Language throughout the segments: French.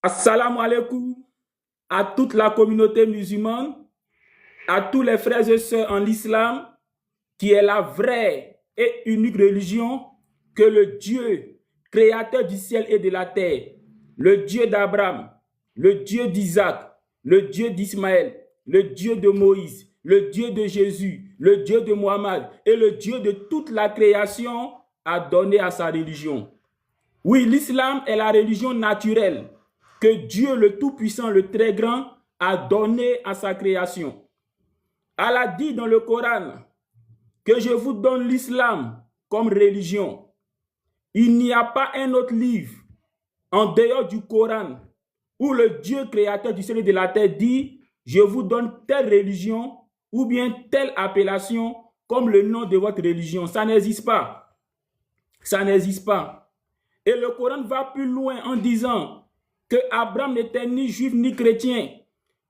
Assalamu alaikum à toute la communauté musulmane, à tous les frères et sœurs en l'islam, qui est la vraie et unique religion que le Dieu, créateur du ciel et de la terre, le Dieu d'Abraham, le Dieu d'Isaac, le Dieu d'Ismaël, le Dieu de Moïse, le Dieu de Jésus, le Dieu de Mohammed et le Dieu de toute la création a donné à sa religion. Oui, l'islam est la religion naturelle que Dieu le Tout-Puissant, le Très Grand, a donné à sa création. Allah dit dans le Coran que je vous donne l'islam comme religion. Il n'y a pas un autre livre en dehors du Coran où le Dieu créateur du ciel et de la terre dit je vous donne telle religion ou bien telle appellation comme le nom de votre religion. Ça n'existe pas. Ça n'existe pas. Et le Coran va plus loin en disant que Abraham n'était ni juif ni chrétien,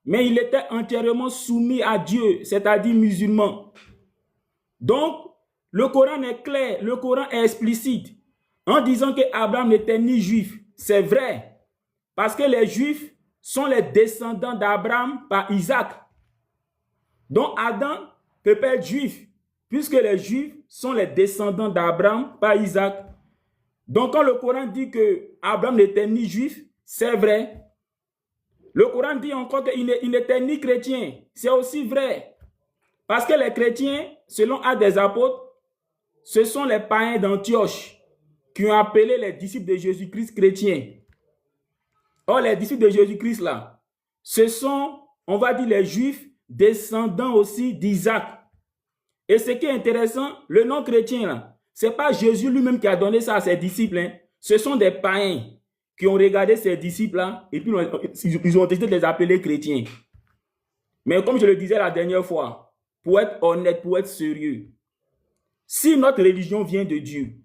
mais il était entièrement soumis à Dieu, c'est-à-dire musulman. Donc, le Coran est clair, le Coran est explicite en disant que Abraham n'était ni juif. C'est vrai, parce que les juifs sont les descendants d'Abraham par Isaac. Donc, Adam peut pas être juif, puisque les juifs sont les descendants d'Abraham par Isaac. Donc, quand le Coran dit que Abraham n'était ni juif, c'est vrai. Le Coran dit encore qu'il n'était ni chrétien. C'est aussi vrai. Parce que les chrétiens, selon Actes des Apôtres, ce sont les païens d'Antioche qui ont appelé les disciples de Jésus-Christ chrétiens. Or, les disciples de Jésus-Christ, là, ce sont, on va dire, les juifs descendants aussi d'Isaac. Et ce qui est intéressant, le nom chrétien, là, ce n'est pas Jésus lui-même qui a donné ça à ses disciples. Hein. Ce sont des païens qui ont regardé ces disciples-là et puis ils ont décidé de les appeler chrétiens. Mais comme je le disais la dernière fois, pour être honnête, pour être sérieux, si notre religion vient de Dieu,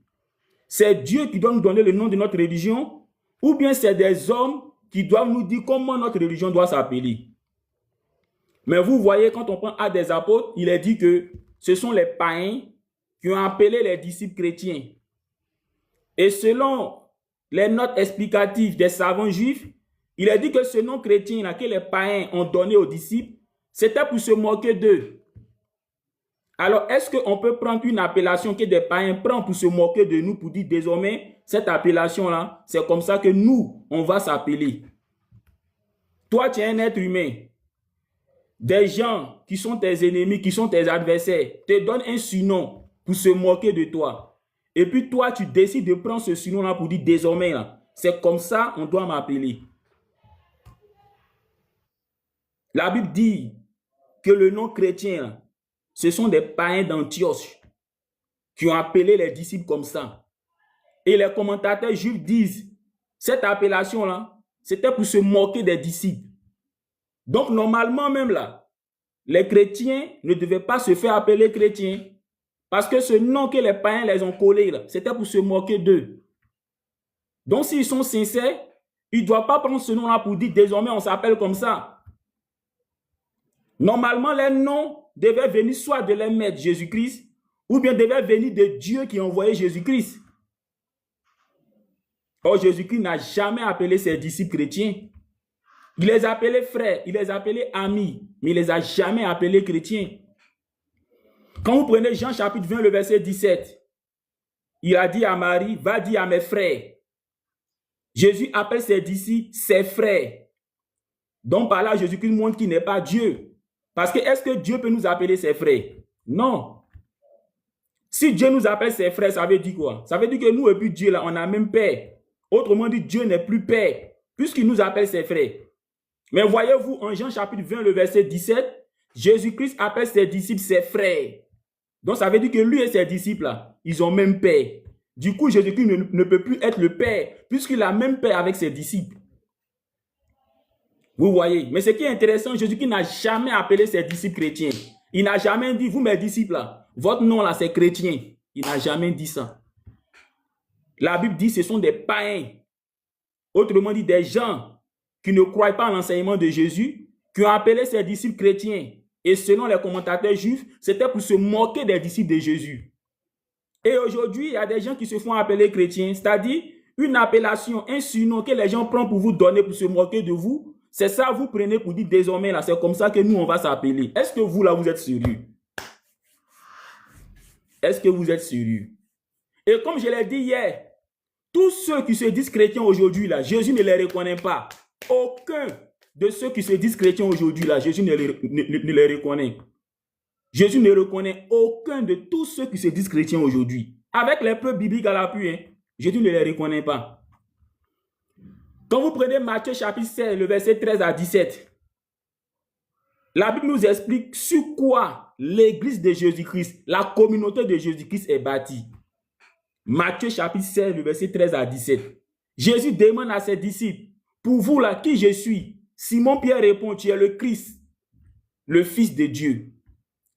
c'est Dieu qui doit nous donner le nom de notre religion ou bien c'est des hommes qui doivent nous dire comment notre religion doit s'appeler. Mais vous voyez, quand on prend Actes des Apôtres, il est dit que ce sont les païens qui ont appelé les disciples chrétiens. Et selon les notes explicatives des savants juifs, il est dit que ce nom chrétien là, que les païens ont donné aux disciples, c'était pour se moquer d'eux. Alors, est-ce qu'on peut prendre une appellation que des païens prennent pour se moquer de nous, pour dire désormais, cette appellation-là, c'est comme ça que nous, on va s'appeler. Toi, tu es un être humain. Des gens qui sont tes ennemis, qui sont tes adversaires, te donnent un surnom pour se moquer de toi. Et puis toi, tu décides de prendre ce surnom-là pour dire désormais, c'est comme ça on doit m'appeler. La Bible dit que le nom chrétien, là, ce sont des païens d'Antioche qui ont appelé les disciples comme ça. Et les commentateurs juifs disent, cette appellation-là, c'était pour se moquer des disciples. Donc normalement même là, les chrétiens ne devaient pas se faire appeler chrétiens. Parce que ce nom que les païens les ont collé, c'était pour se moquer d'eux. Donc, s'ils sont sincères, ils ne doivent pas prendre ce nom-là pour dire désormais on s'appelle comme ça. Normalement, les noms devaient venir soit de leur maître Jésus-Christ, ou bien devaient venir de Dieu qui a envoyé Jésus-Christ. Or, Jésus-Christ n'a jamais appelé ses disciples chrétiens. Il les appelait frères, il les appelait amis, mais il ne les a jamais appelés chrétiens. Quand vous prenez Jean chapitre 20, le verset 17, il a dit à Marie, va dire à mes frères. Jésus appelle ses disciples ses frères. Donc par là, Jésus-Christ montre qu'il n'est pas Dieu. Parce que est-ce que Dieu peut nous appeler ses frères? Non. Si Dieu nous appelle ses frères, ça veut dire quoi? Ça veut dire que nous et puis Dieu, là, on a même père. Autrement dit, Dieu n'est plus père, puisqu'il nous appelle ses frères. Mais voyez-vous, en Jean chapitre 20, le verset 17, Jésus-Christ appelle ses disciples ses frères. Donc, ça veut dire que lui et ses disciples, là, ils ont même père. Du coup, Jésus-Christ ne peut plus être le père, puisqu'il a même père avec ses disciples. Vous voyez. Mais ce qui est intéressant, Jésus-Christ n'a jamais appelé ses disciples chrétiens. Il n'a jamais dit, vous mes disciples, là, votre nom, là, c'est chrétien. Il n'a jamais dit ça. La Bible dit, ce sont des païens. Autrement dit, des gens qui ne croient pas à l'enseignement de Jésus, qui ont appelé ses disciples chrétiens. Et selon les commentateurs juifs, c'était pour se moquer des disciples de Jésus. Et aujourd'hui, il y a des gens qui se font appeler chrétiens, c'est-à-dire une appellation, un surnom que les gens prennent pour vous donner, pour se moquer de vous, c'est ça, vous prenez pour dire désormais, là, c'est comme ça que nous, on va s'appeler. Est-ce que vous, là, vous êtes sérieux? Est-ce que vous êtes sérieux? Et comme je l'ai dit hier, tous ceux qui se disent chrétiens aujourd'hui, là, Jésus ne les reconnaît pas. Aucun de ceux qui se disent chrétiens aujourd'hui, là, Jésus ne les reconnaît. Jésus ne reconnaît aucun de tous ceux qui se disent chrétiens aujourd'hui. Avec les preuves bibliques à l'appui, hein, Jésus ne les reconnaît pas. Quand vous prenez Matthieu chapitre 16, le verset 13 à 17, la Bible nous explique sur quoi l'église de Jésus-Christ, la communauté de Jésus-Christ est bâtie. Matthieu chapitre 16, le verset 13 à 17. Jésus demande à ses disciples, pour vous là, qui je suis? Simon-Pierre répond, tu es le Christ, le Fils de Dieu.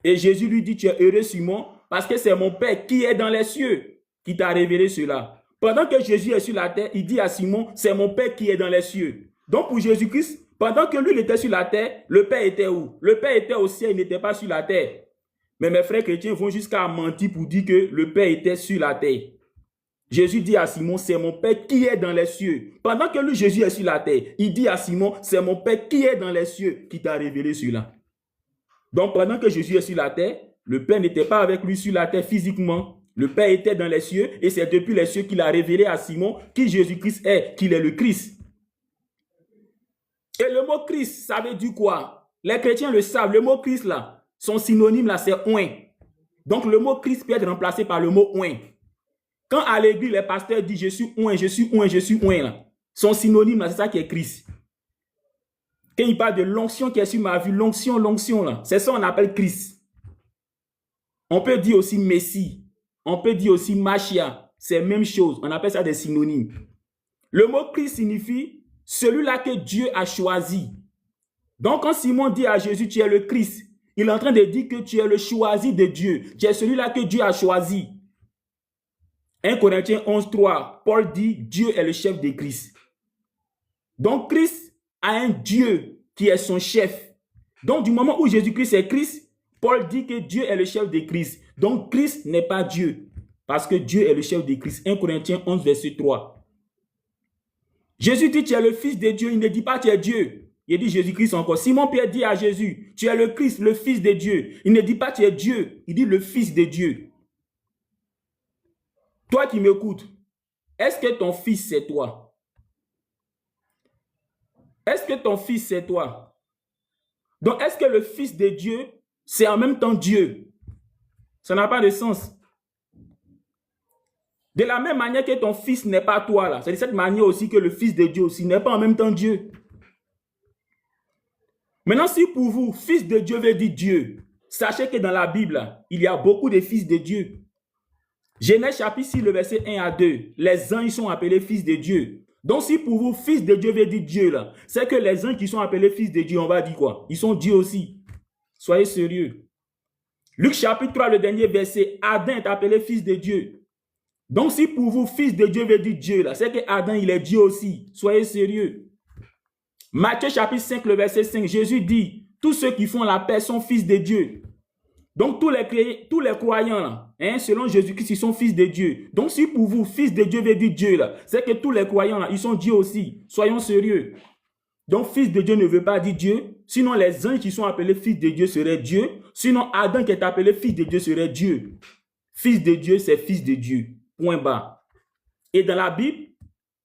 Et Jésus lui dit, tu es heureux Simon, parce que c'est mon Père qui est dans les cieux qui t'a révélé cela. Pendant que Jésus est sur la terre, il dit à Simon, c'est mon Père qui est dans les cieux. Donc pour Jésus-Christ, pendant que lui il était sur la terre, le Père était où? Le Père était au ciel, il n'était pas sur la terre. Mais mes frères chrétiens vont jusqu'à mentir pour dire que le Père était sur la terre. Jésus dit à Simon, c'est mon Père qui est dans les cieux. Pendant que lui, Jésus est sur la terre, il dit à Simon, c'est mon Père qui est dans les cieux qui t'a révélé cela. Donc pendant que Jésus est sur la terre, le Père n'était pas avec lui sur la terre physiquement. Le Père était dans les cieux et c'est depuis les cieux qu'il a révélé à Simon qui Jésus-Christ est, qu'il est le Christ. Et le mot Christ, ça veut dire quoi? Les chrétiens le savent, le mot Christ là, son synonyme là, c'est oint. Donc le mot Christ peut être remplacé par le mot oint. Quand à l'église, les pasteurs disent je suis oint, je suis oint, je suis oint là, son synonyme là, c'est ça qui est Christ. Quand il parle de l'onction qui est sur ma vie, l'onction là, c'est ça qu'on appelle Christ. On peut dire aussi Messie, on peut dire aussi Machia, c'est la même chose, on appelle ça des synonymes. Le mot Christ signifie celui-là que Dieu a choisi. Donc quand Simon dit à Jésus, tu es le Christ, il est en train de dire que tu es le choisi de Dieu, tu es celui-là que Dieu a choisi. 1 Corinthiens 11:3, Paul dit, Dieu est le chef de Christ. Donc Christ a un Dieu qui est son chef. Donc du moment où Jésus-Christ est Christ, Paul dit que Dieu est le chef de Christ. Donc Christ n'est pas Dieu, parce que Dieu est le chef de Christ. 1 Corinthiens 11, verset 3. Jésus dit, tu es le Fils de Dieu, il ne dit pas tu es Dieu. Il dit Jésus-Christ encore. Simon-Pierre dit à Jésus, tu es le Christ, le Fils de Dieu. Il ne dit pas tu es Dieu, il dit le Fils de Dieu. Toi qui m'écoutes, est-ce que ton fils c'est toi? Est-ce que ton fils c'est toi? Donc est-ce que le Fils de Dieu c'est en même temps Dieu? Ça n'a pas de sens. De la même manière que ton fils n'est pas toi là, c'est de cette manière aussi que le Fils de Dieu aussi n'est pas en même temps Dieu. Maintenant, si pour vous, Fils de Dieu veut dire Dieu, sachez que dans la Bible, il y a beaucoup de fils de Dieu. Genèse chapitre 6, le verset 1 à 2. Les anges sont appelés fils de Dieu. Donc si pour vous, fils de Dieu veut dire Dieu, là, c'est que les anges qui sont appelés fils de Dieu, on va dire quoi? Ils sont Dieu aussi. Soyez sérieux. Luc chapitre 3, le dernier verset, Adam est appelé fils de Dieu. Donc si pour vous, fils de Dieu veut dire Dieu, là, c'est que Adam, il est Dieu aussi. Soyez sérieux. Matthieu chapitre 5, le verset 5, Jésus dit, tous ceux qui font la paix sont fils de Dieu. Donc tous les croyants, là, hein, selon Jésus-Christ, ils sont fils de Dieu. Donc si pour vous, fils de Dieu veut dire Dieu, là, c'est que tous les croyants, là, ils sont Dieu aussi. Soyons sérieux. Donc fils de Dieu ne veut pas dire Dieu. Sinon les anges qui sont appelés fils de Dieu seraient Dieu. Sinon Adam qui est appelé fils de Dieu serait Dieu. Fils de Dieu, c'est fils de Dieu. Point barre. Et dans la Bible,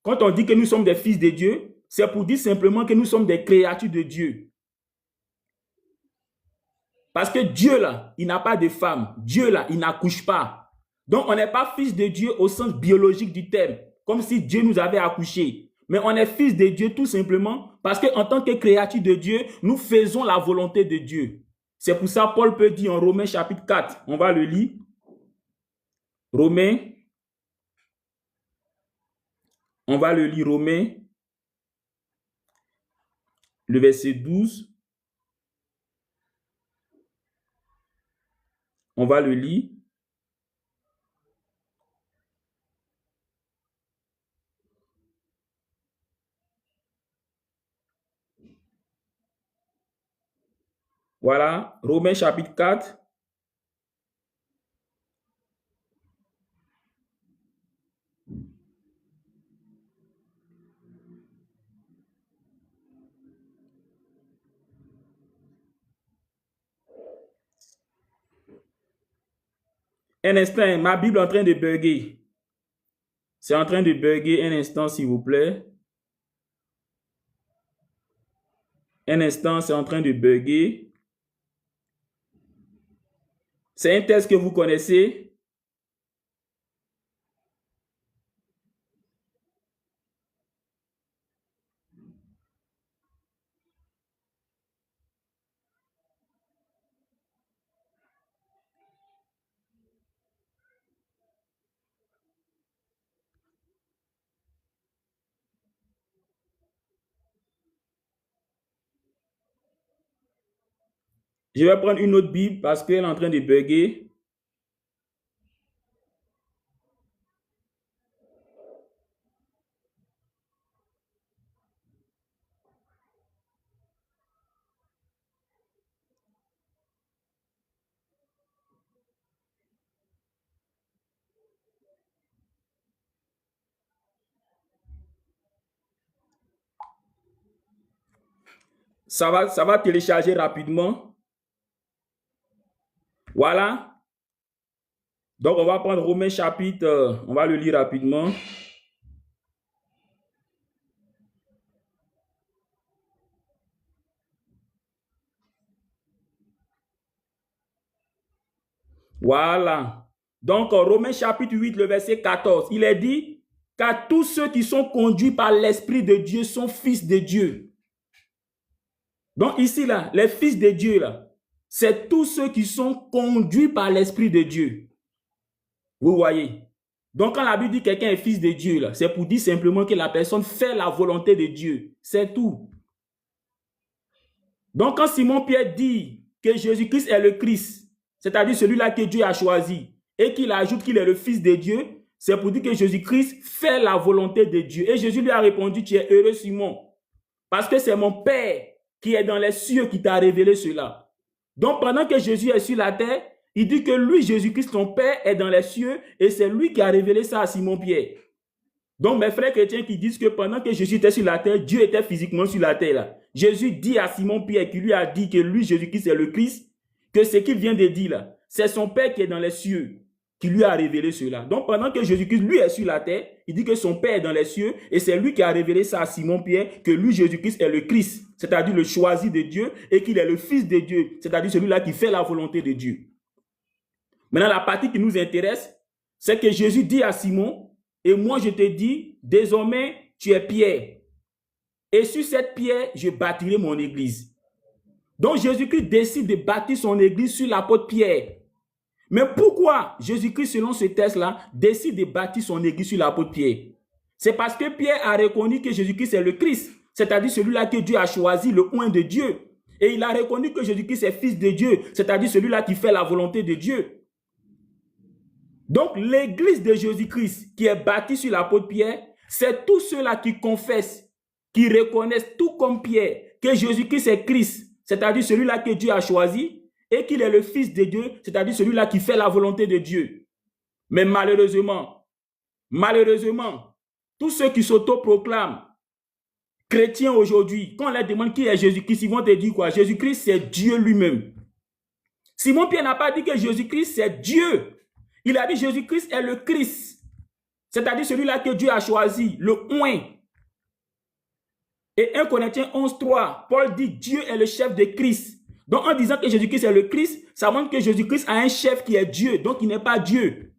quand on dit que nous sommes des fils de Dieu, c'est pour dire simplement que nous sommes des créatures de Dieu. Parce que Dieu, là, il n'a pas de femme. Dieu, là, il n'accouche pas. Donc, on n'est pas fils de Dieu au sens biologique du terme, comme si Dieu nous avait accouché. Mais on est fils de Dieu tout simplement parce qu'en tant que créature de Dieu, nous faisons la volonté de Dieu. C'est pour ça que Paul peut dire en Romains chapitre 4, on va le lire. Romains, on va le lire, Romains, le verset 12. On va le lire. Voilà, Romains chapitre 4. Un instant, ma Bible est en train de bugger. C'est en train de bugger. Un instant, s'il vous plaît. Un instant, c'est en train de bugger. C'est un texte que vous connaissez. Je vais prendre une autre Bible parce qu'elle est en train de bugger. Ça va télécharger rapidement. Voilà. Donc, on va prendre Romains chapitre, on va le lire rapidement. Voilà. Donc, Romains chapitre 8, le verset 14, il est dit, car tous ceux qui sont conduits par l'Esprit de Dieu sont fils de Dieu. Donc, ici, là, les fils de Dieu, là, c'est tous ceux qui sont conduits par l'Esprit de Dieu. Vous voyez? Donc, quand la Bible dit que quelqu'un est fils de Dieu, là, c'est pour dire simplement que la personne fait la volonté de Dieu. C'est tout. Donc, quand Simon-Pierre dit que Jésus-Christ est le Christ, c'est-à-dire celui-là que Dieu a choisi, et qu'il ajoute qu'il est le Fils de Dieu, c'est pour dire que Jésus-Christ fait la volonté de Dieu. Et Jésus lui a répondu, tu es heureux, Simon, parce que c'est mon Père qui est dans les cieux qui t'a révélé cela. Donc, pendant que Jésus est sur la terre, il dit que lui, Jésus-Christ, son Père, est dans les cieux, et c'est lui qui a révélé ça à Simon-Pierre. Donc, mes frères chrétiens qui disent que pendant que Jésus était sur la terre, Dieu était physiquement sur la terre. Là. Jésus dit à Simon-Pierre, qui lui a dit que lui, Jésus-Christ, est le Christ, que ce qu'il vient de dire là, c'est son Père qui est dans les cieux, qui lui a révélé cela. Donc, pendant que Jésus-Christ, lui, est sur la terre, il dit que son Père est dans les cieux, et c'est lui qui a révélé ça à Simon-Pierre, que lui, Jésus-Christ, est le Christ, c'est-à-dire le choisi de Dieu, et qu'il est le Fils de Dieu, c'est-à-dire celui-là qui fait la volonté de Dieu. Maintenant, la partie qui nous intéresse, c'est que Jésus dit à Simon, et moi je te dis, désormais, tu es Pierre. Et sur cette pierre, je bâtirai mon église. Donc, Jésus-Christ décide de bâtir son église sur l'apôtre Pierre. Mais pourquoi Jésus-Christ, selon ce texte-là, décide de bâtir son église sur l'apôtre Pierre? C'est parce que Pierre a reconnu que Jésus-Christ est le Christ, c'est-à-dire celui-là que Dieu a choisi, le oint de Dieu. Et il a reconnu que Jésus-Christ est fils de Dieu, c'est-à-dire celui-là qui fait la volonté de Dieu. Donc, l'église de Jésus-Christ qui est bâtie sur l'apôtre Pierre, c'est tous ceux-là qui confessent, qui reconnaissent tout comme Pierre, que Jésus-Christ est Christ, c'est-à-dire celui-là que Dieu a choisi, et qu'il est le Fils de Dieu, c'est-à-dire celui-là qui fait la volonté de Dieu. Mais malheureusement, tous ceux qui s'autoproclament chrétiens aujourd'hui, quand on leur demande qui est Jésus-Christ, ils vont te dire quoi? Jésus-Christ, c'est Dieu lui-même. Simon-Pierre n'a pas dit que Jésus-Christ, c'est Dieu. Il a dit Jésus-Christ est le Christ, c'est-à-dire celui-là que Dieu a choisi, le oint. Et 1 Corinthiens 11:3, Paul dit Dieu est le chef de Christ. Donc en disant que Jésus-Christ est le Christ, ça montre que Jésus-Christ a un chef qui est Dieu, donc il n'est pas Dieu.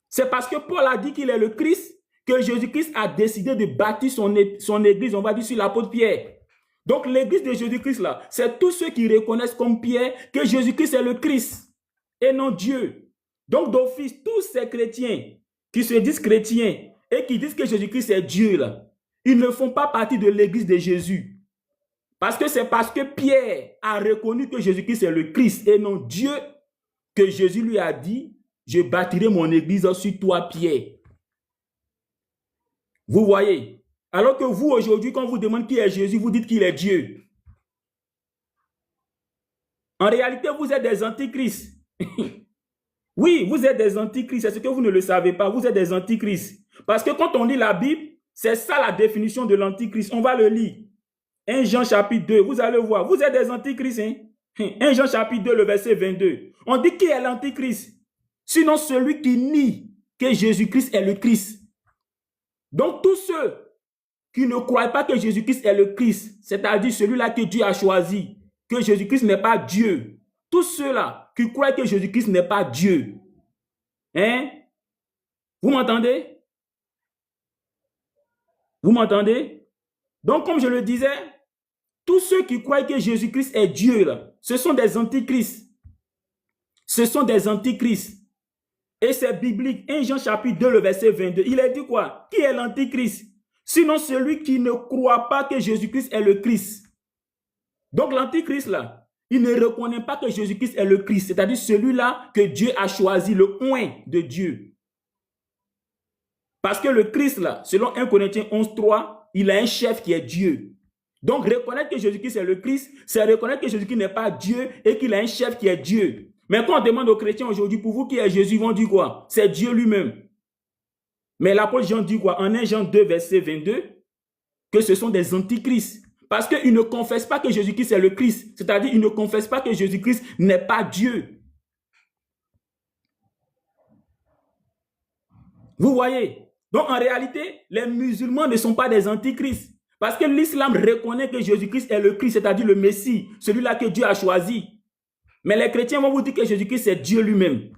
C'est parce que Paul a dit qu'il est le Christ que Jésus-Christ a décidé de bâtir son église, on va dire sur l'apôtre Pierre. Donc l'église de Jésus-Christ là, c'est tous ceux qui reconnaissent comme Pierre que Jésus-Christ est le Christ et non Dieu. Donc, d'office, tous ces chrétiens qui se disent chrétiens et qui disent que Jésus-Christ est Dieu, là, ils ne font pas partie de l'église de Jésus. Parce que c'est parce que Pierre a reconnu que Jésus-Christ est le Christ et non Dieu que Jésus lui a dit, je bâtirai mon église sur toi, Pierre. Vous voyez? Alors que vous, aujourd'hui, quand on vous demande qui est Jésus, vous dites qu'il est Dieu. En réalité, vous êtes des antichrists. Oui, vous êtes des antichrists, c'est ce que vous ne le savez pas, vous êtes des antichrists. Parce que quand on lit la Bible, c'est ça la définition de l'antichrist. On va le lire. 1 Jean chapitre 2, vous allez voir, vous êtes des antichrists. Hein? 1 Jean chapitre 2, le verset 22. On dit qui est l'antichrist? sinon celui qui nie que Jésus-Christ est le Christ. Donc tous ceux qui ne croient pas que Jésus-Christ est le Christ, c'est-à-dire celui-là que Dieu a choisi, que Jésus-Christ n'est pas Dieu, tous ceux-là qui croient que Jésus-Christ n'est pas Dieu, hein? Vous m'entendez? Vous m'entendez? Donc, comme je le disais, tous ceux qui croient que Jésus-Christ est Dieu, là, ce sont des antichrists. Ce sont des antichrists. Et c'est biblique. 1 Jean chapitre 2, le verset 22. Il a dit quoi? Qui est l'antichrist? Sinon celui qui ne croit pas que Jésus-Christ est le Christ. Donc l'antichrist, là, il ne reconnaît pas que Jésus-Christ est le Christ, c'est-à-dire celui-là que Dieu a choisi, le oint de Dieu. Parce que le Christ, là, selon 1 Corinthiens 11, 3, il a un chef qui est Dieu. Donc, reconnaître que Jésus-Christ est le Christ, c'est reconnaître que Jésus-Christ n'est pas Dieu et qu'il a un chef qui est Dieu. Mais quand on demande aux chrétiens aujourd'hui, pour vous qui est Jésus, ils vont dire quoi? C'est Dieu lui-même. Mais l'apôtre Jean dit quoi? En 1 Jean 2, verset 22, que ce sont des antichrists. Parce qu'ils ne confessent pas que Jésus-Christ est le Christ. C'est-à-dire, ils ne confessent pas que Jésus-Christ n'est pas Dieu. Vous voyez? Donc, en réalité, les musulmans ne sont pas des antichrists. Parce que l'islam reconnaît que Jésus-Christ est le Christ, c'est-à-dire le Messie, celui-là que Dieu a choisi. Mais les chrétiens vont vous dire que Jésus-Christ, c'est Dieu lui-même.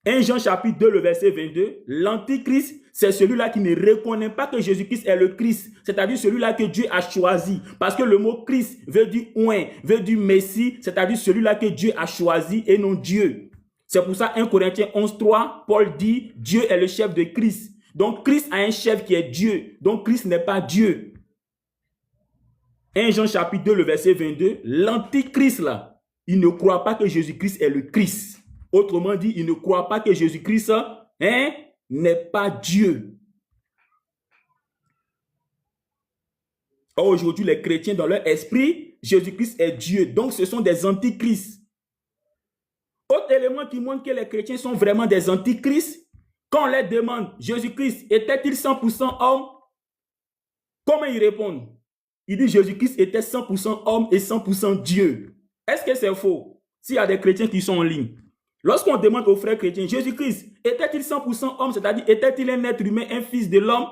1 Jean chapitre 2, le verset 22, l'antichrist, c'est celui-là qui ne reconnaît pas que Jésus-Christ est le Christ, c'est-à-dire celui-là que Dieu a choisi. Parce que le mot Christ veut dire oint, veut dire Messie, c'est-à-dire celui-là que Dieu a choisi et non Dieu. C'est pour ça 1 Corinthiens 11, 3, Paul dit, Dieu est le chef de Christ. Donc Christ a un chef qui est Dieu. Donc Christ n'est pas Dieu. 1 Jean chapitre 2, le verset 22, l'antichrist là, il ne croit pas que Jésus-Christ est le Christ. Autrement dit, il ne croit pas que Jésus-Christ n'est pas Dieu. Or, aujourd'hui, les chrétiens, dans leur esprit, Jésus-Christ est Dieu. Donc, ce sont des antichrists. Autre élément qui montre que les chrétiens sont vraiment des antichrists, quand on leur demande, Jésus-Christ était-il 100% homme? Comment ils répondent? Ils disent, Jésus-Christ était 100% homme et 100% Dieu. Est-ce que c'est faux? S'il y a des chrétiens qui sont en ligne. Lorsqu'on demande aux frères chrétiens, Jésus-Christ était-il 100% homme, c'est-à-dire était-il un être humain, un fils de l'homme?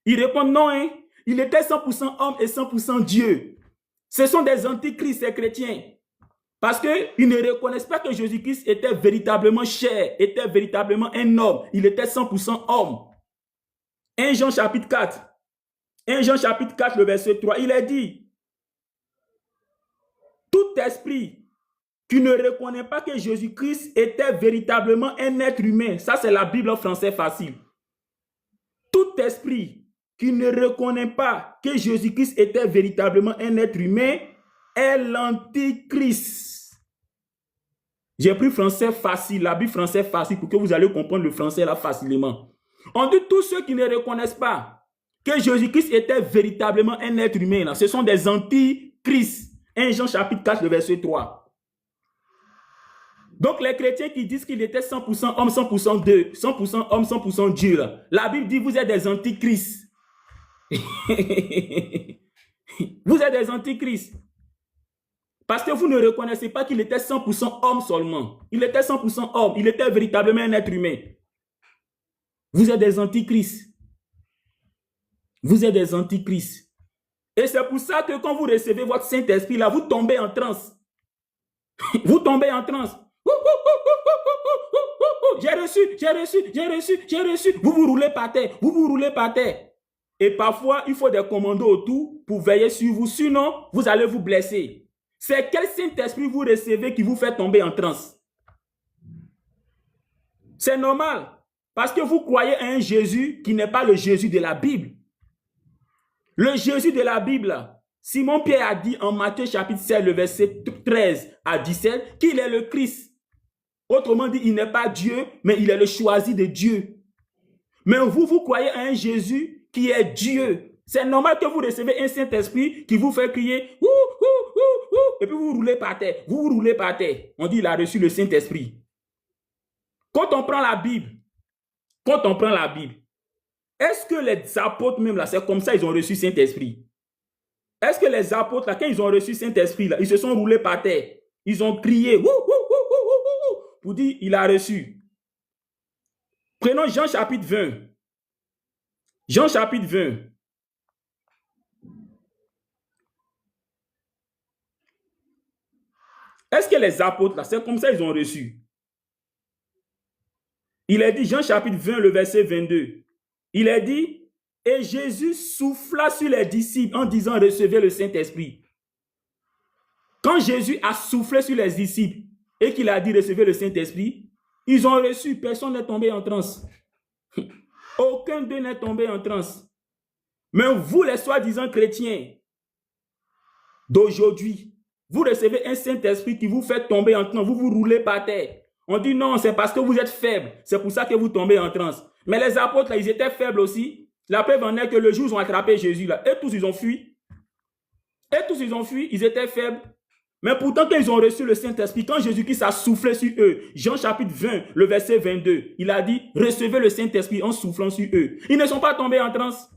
Ils répondent non, hein? Il était 100% homme et 100% Dieu. Ce sont des antichrists, ces chrétiens. Parce qu'ils ne reconnaissent pas que Jésus-Christ était véritablement chair, était véritablement un homme. Il était 100% homme. 1 Jean chapitre 4. 1 Jean chapitre 4, le verset 3, il est dit, tout esprit qui ne reconnaît pas que Jésus-Christ était véritablement un être humain, ça c'est la Bible en français facile. Tout esprit qui ne reconnaît pas que Jésus-Christ était véritablement un être humain est l'antichrist. J'ai pris français facile, la Bible français facile pour que vous allez comprendre le français là facilement. On dit tous ceux qui ne reconnaissent pas que Jésus-Christ était véritablement un être humain, là, ce sont des antichrists. 1 Jean chapitre 4, le verset 3. Donc les chrétiens qui disent qu'il était 100% homme, 100% Dieu, 100% homme, 100% Dieu, là, la Bible dit vous êtes des antichrists. Vous êtes des antichrists. Parce que vous ne reconnaissez pas qu'il était 100% homme seulement. Il était 100% homme. Il était véritablement un être humain. Vous êtes des antichrists. Vous êtes des antichrists. Et c'est pour ça que quand vous recevez votre Saint-Esprit, là, vous tombez en transe. Vous tombez en transe. J'ai reçu, j'ai reçu, j'ai reçu, j'ai reçu. Vous vous roulez par terre. Vous vous roulez par terre. Et parfois, il faut des commandos autour pour veiller sur vous. Sinon, vous allez vous blesser. C'est quel Saint-Esprit vous recevez qui vous fait tomber en transe? C'est normal. Parce que vous croyez à un Jésus qui n'est pas le Jésus de la Bible. Le Jésus de la Bible, Simon-Pierre a dit en Matthieu chapitre 16, le verset 13 à 17, qu'il est le Christ. Autrement dit, il n'est pas Dieu, mais il est le choisi de Dieu. Mais vous, vous croyez à un Jésus qui est Dieu. C'est normal que vous recevez un Saint-Esprit qui vous fait crier, ouh, ouh, ouh, ouh, et puis vous roulez par terre. Vous vous roulez par terre. On dit, il a reçu le Saint-Esprit. Quand on prend la Bible, est-ce que les apôtres même là, c'est comme ça ils ont reçu Saint-Esprit? Est-ce que les apôtres là, quand ils ont reçu Saint-Esprit là, ils se sont roulés par terre? Ils ont crié, ouh, ouh, ouh, ouh, ouh, pour dire, il a reçu. Prenons Jean chapitre 20. Jean chapitre 20. Est-ce que les apôtres, là, c'est comme ça qu'ils ont reçu? Il est dit, Jean chapitre 20, le verset 22. Il est dit, et Jésus souffla sur les disciples en disant, recevez le Saint-Esprit. Quand Jésus a soufflé sur les disciples et qu'il a dit, recevez le Saint-Esprit, ils ont reçu, personne n'est tombé en transe. Aucun d'eux n'est tombé en transe. Mais vous, les soi-disant chrétiens d'aujourd'hui, vous recevez un Saint-Esprit qui vous fait tomber en transe, vous vous roulez par terre. On dit non, c'est parce que vous êtes faible, c'est pour ça que vous tombez en transe. Mais les apôtres, là, ils étaient faibles aussi. La preuve en est que le jour où ils ont attrapé Jésus, là, et tous ils ont fui. Et tous ils ont fui, ils étaient faibles. Mais pourtant, quand ils ont reçu le Saint-Esprit, quand Jésus-Christ a soufflé sur eux, Jean chapitre 20, le verset 22, il a dit, recevez le Saint-Esprit en soufflant sur eux. Ils ne sont pas tombés en transe.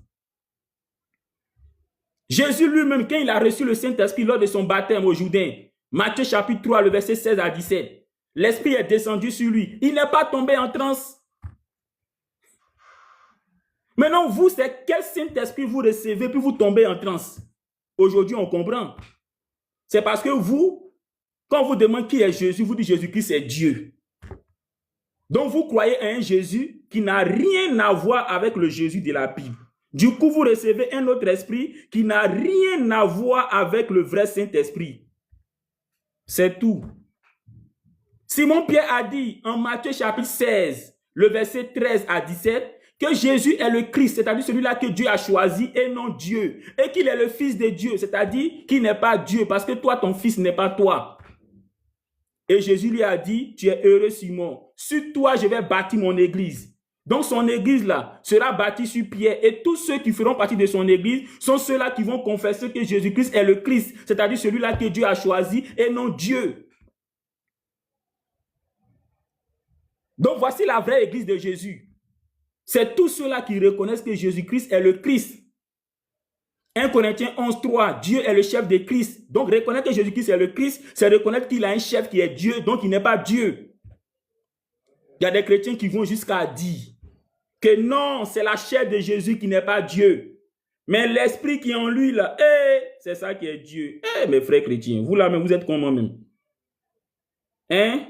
Jésus lui-même, quand il a reçu le Saint-Esprit lors de son baptême au Jourdain, Matthieu chapitre 3, le verset 16 à 17, l'Esprit est descendu sur lui. Il n'est pas tombé en transe. Maintenant, vous, c'est quel Saint-Esprit vous recevez puis vous tombez en transe? Aujourd'hui, on comprend. C'est parce que vous, quand on vous demande qui est Jésus, vous dites Jésus-Christ est Dieu. Donc, vous croyez à un Jésus qui n'a rien à voir avec le Jésus de la Bible. Du coup, vous recevez un autre esprit qui n'a rien à voir avec le vrai Saint-Esprit. C'est tout. Simon-Pierre a dit en Matthieu chapitre 16, le verset 13 à 17, que Jésus est le Christ, c'est-à-dire celui-là que Dieu a choisi et non Dieu. Et qu'il est le Fils de Dieu, c'est-à-dire qu'il n'est pas Dieu, parce que toi, ton Fils n'est pas toi. Et Jésus lui a dit, tu es heureux Simon, sur toi je vais bâtir mon église. Donc son église là sera bâtie sur Pierre et tous ceux qui feront partie de son église sont ceux-là qui vont confesser que Jésus-Christ est le Christ, c'est-à-dire celui-là que Dieu a choisi et non Dieu. Donc voici la vraie église de Jésus. C'est tous ceux-là qui reconnaissent que Jésus-Christ est le Christ. 1 Corinthiens 11, 3, Dieu est le chef de Christ. Donc reconnaître que Jésus-Christ est le Christ, c'est reconnaître qu'il a un chef qui est Dieu, donc il n'est pas Dieu. Il y a des chrétiens qui vont jusqu'à dire que non, c'est la chair de Jésus qui n'est pas Dieu. Mais l'esprit qui est en lui, là, c'est ça qui est Dieu. Mes frères chrétiens, vous là même, vous êtes comme moi-même. Hein?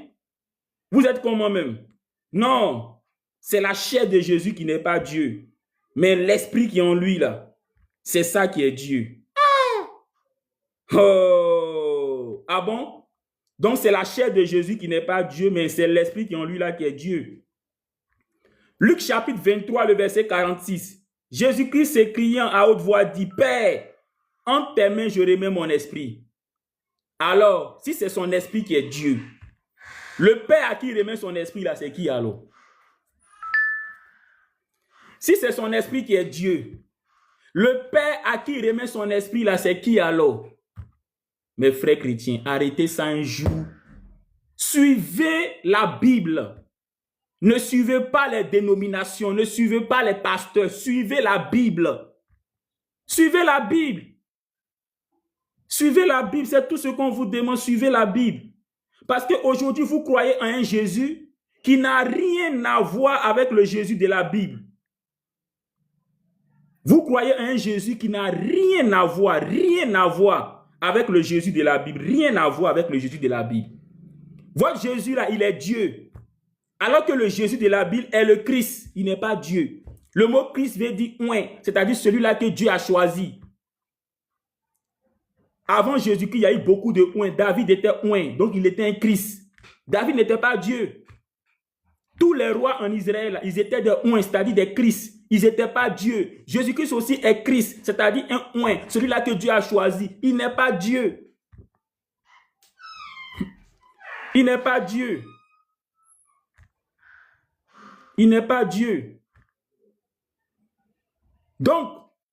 Vous êtes comme moi-même. Non, c'est la chair de Jésus qui n'est pas Dieu. Mais l'esprit qui est en lui, là, c'est ça qui est Dieu. Oh! Ah bon? Donc, c'est la chair de Jésus qui n'est pas Dieu, mais c'est l'esprit qui est en lui, là, qui est Dieu. Luc chapitre 23, le verset 46. Jésus-Christ s'écriant à haute voix dit, Père, entre tes mains, je remets mon esprit. Alors, si c'est son esprit qui est Dieu, le Père à qui il remet son esprit, là, c'est qui alors? Si c'est son esprit qui est Dieu, le Père à qui il remet son esprit, là, c'est qui alors? Mes frères chrétiens, arrêtez ça un jour. Suivez la Bible. Ne suivez pas les dénominations, ne suivez pas les pasteurs, suivez la Bible. Suivez la Bible. Suivez la Bible, c'est tout ce qu'on vous demande, suivez la Bible. Parce qu'aujourd'hui, vous croyez en un Jésus qui n'a rien à voir avec le Jésus de la Bible. Vous croyez en un Jésus qui n'a rien à voir avec le Jésus de la Bible, rien à voir avec le Jésus de la Bible. Votre Jésus là, il est Dieu. Alors que le Jésus de la Bible est le Christ, il n'est pas Dieu. Le mot Christ veut dire oint, c'est-à-dire celui-là que Dieu a choisi. Avant Jésus-Christ, il y a eu beaucoup de oint. David était oint, donc il était un Christ. David n'était pas Dieu. Tous les rois en Israël, ils étaient des oints, c'est-à-dire des Christ. Ils n'étaient pas Dieu. Jésus-Christ aussi est Christ, c'est-à-dire un oint, celui-là que Dieu a choisi. Il n'est pas Dieu. Il n'est pas Dieu. Il n'est pas Dieu. Donc,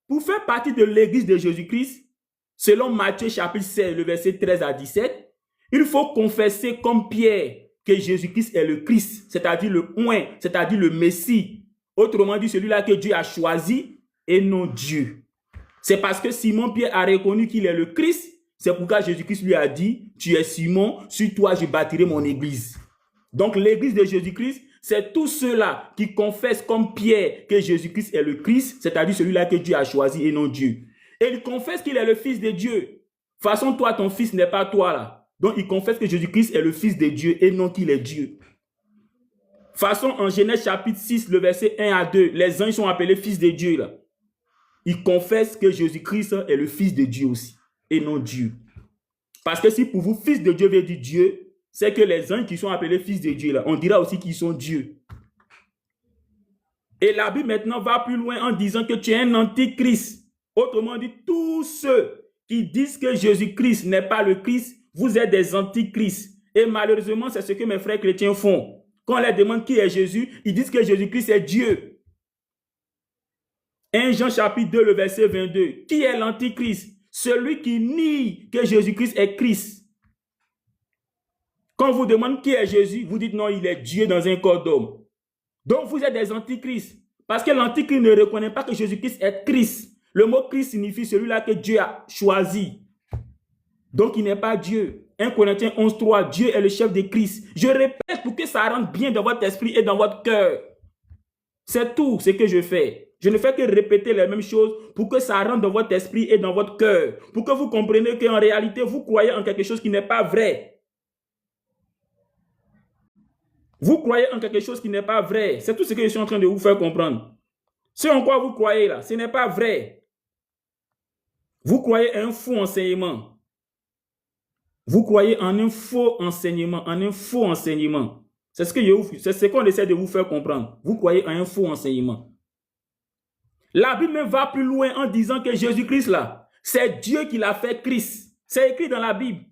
pour faire partie de l'église de Jésus-Christ, selon Matthieu chapitre 16, le verset 13 à 17, il faut confesser comme Pierre que Jésus-Christ est le Christ, c'est-à-dire le oint, c'est-à-dire le Messie. Autrement dit, celui-là que Dieu a choisi et non Dieu. C'est parce que Simon-Pierre a reconnu qu'il est le Christ, c'est pourquoi Jésus-Christ lui a dit, tu es Simon, sur toi je bâtirai mon église. Donc l'église de Jésus-Christ, c'est tous ceux-là qui confessent comme Pierre que Jésus-Christ est le Christ, c'est-à-dire celui-là que Dieu a choisi et non Dieu. Et ils confessent qu'il est le Fils de Dieu. De toute façon, toi, ton fils n'est pas toi là. Donc, ils confessent que Jésus-Christ est le Fils de Dieu et non qu'il est Dieu. De toute façon, en Genèse chapitre 6, le verset 1 à 2, les anges sont appelés fils de Dieu là. Ils confessent que Jésus-Christ est le Fils de Dieu aussi et non Dieu. Parce que si pour vous, Fils de Dieu veut dire Dieu, c'est que les anges qui sont appelés fils de Dieu là, on dira aussi qu'ils sont Dieu. Et la Bible maintenant va plus loin en disant que tu es un antichrist. Autrement dit, tous ceux qui disent que Jésus-Christ n'est pas le Christ, vous êtes des antichrists. Et malheureusement, c'est ce que mes frères chrétiens font. Quand on leur demande qui est Jésus, ils disent que Jésus-Christ est Dieu. 1 Jean chapitre 2, le verset 22. Qui est l'antichrist? Celui qui nie que Jésus-Christ est Christ. Quand on vous demande qui est Jésus, vous dites non, il est Dieu dans un corps d'homme. Donc vous êtes des antichrists. Parce que l'antichrist ne reconnaît pas que Jésus-Christ est Christ. Le mot Christ signifie celui-là que Dieu a choisi. Donc il n'est pas Dieu. 1 Corinthiens 11, 3, Dieu est le chef de Christ. Je répète pour que ça rentre bien dans votre esprit et dans votre cœur. C'est tout ce que je fais. Je ne fais que répéter les mêmes choses pour que ça rentre dans votre esprit et dans votre cœur. Pour que vous compreniez qu'en réalité, vous croyez en quelque chose qui n'est pas vrai. Vous croyez en quelque chose qui n'est pas vrai. C'est tout ce que je suis en train de vous faire comprendre. Ce en quoi vous croyez là, ce n'est pas vrai. Vous croyez en un faux enseignement. Vous croyez en un faux enseignement, en un faux enseignement. C'est ce qu'on essaie de vous faire comprendre. Vous croyez en un faux enseignement. La Bible même va plus loin en disant que Jésus-Christ là, c'est Dieu qui l'a fait Christ. C'est écrit dans la Bible.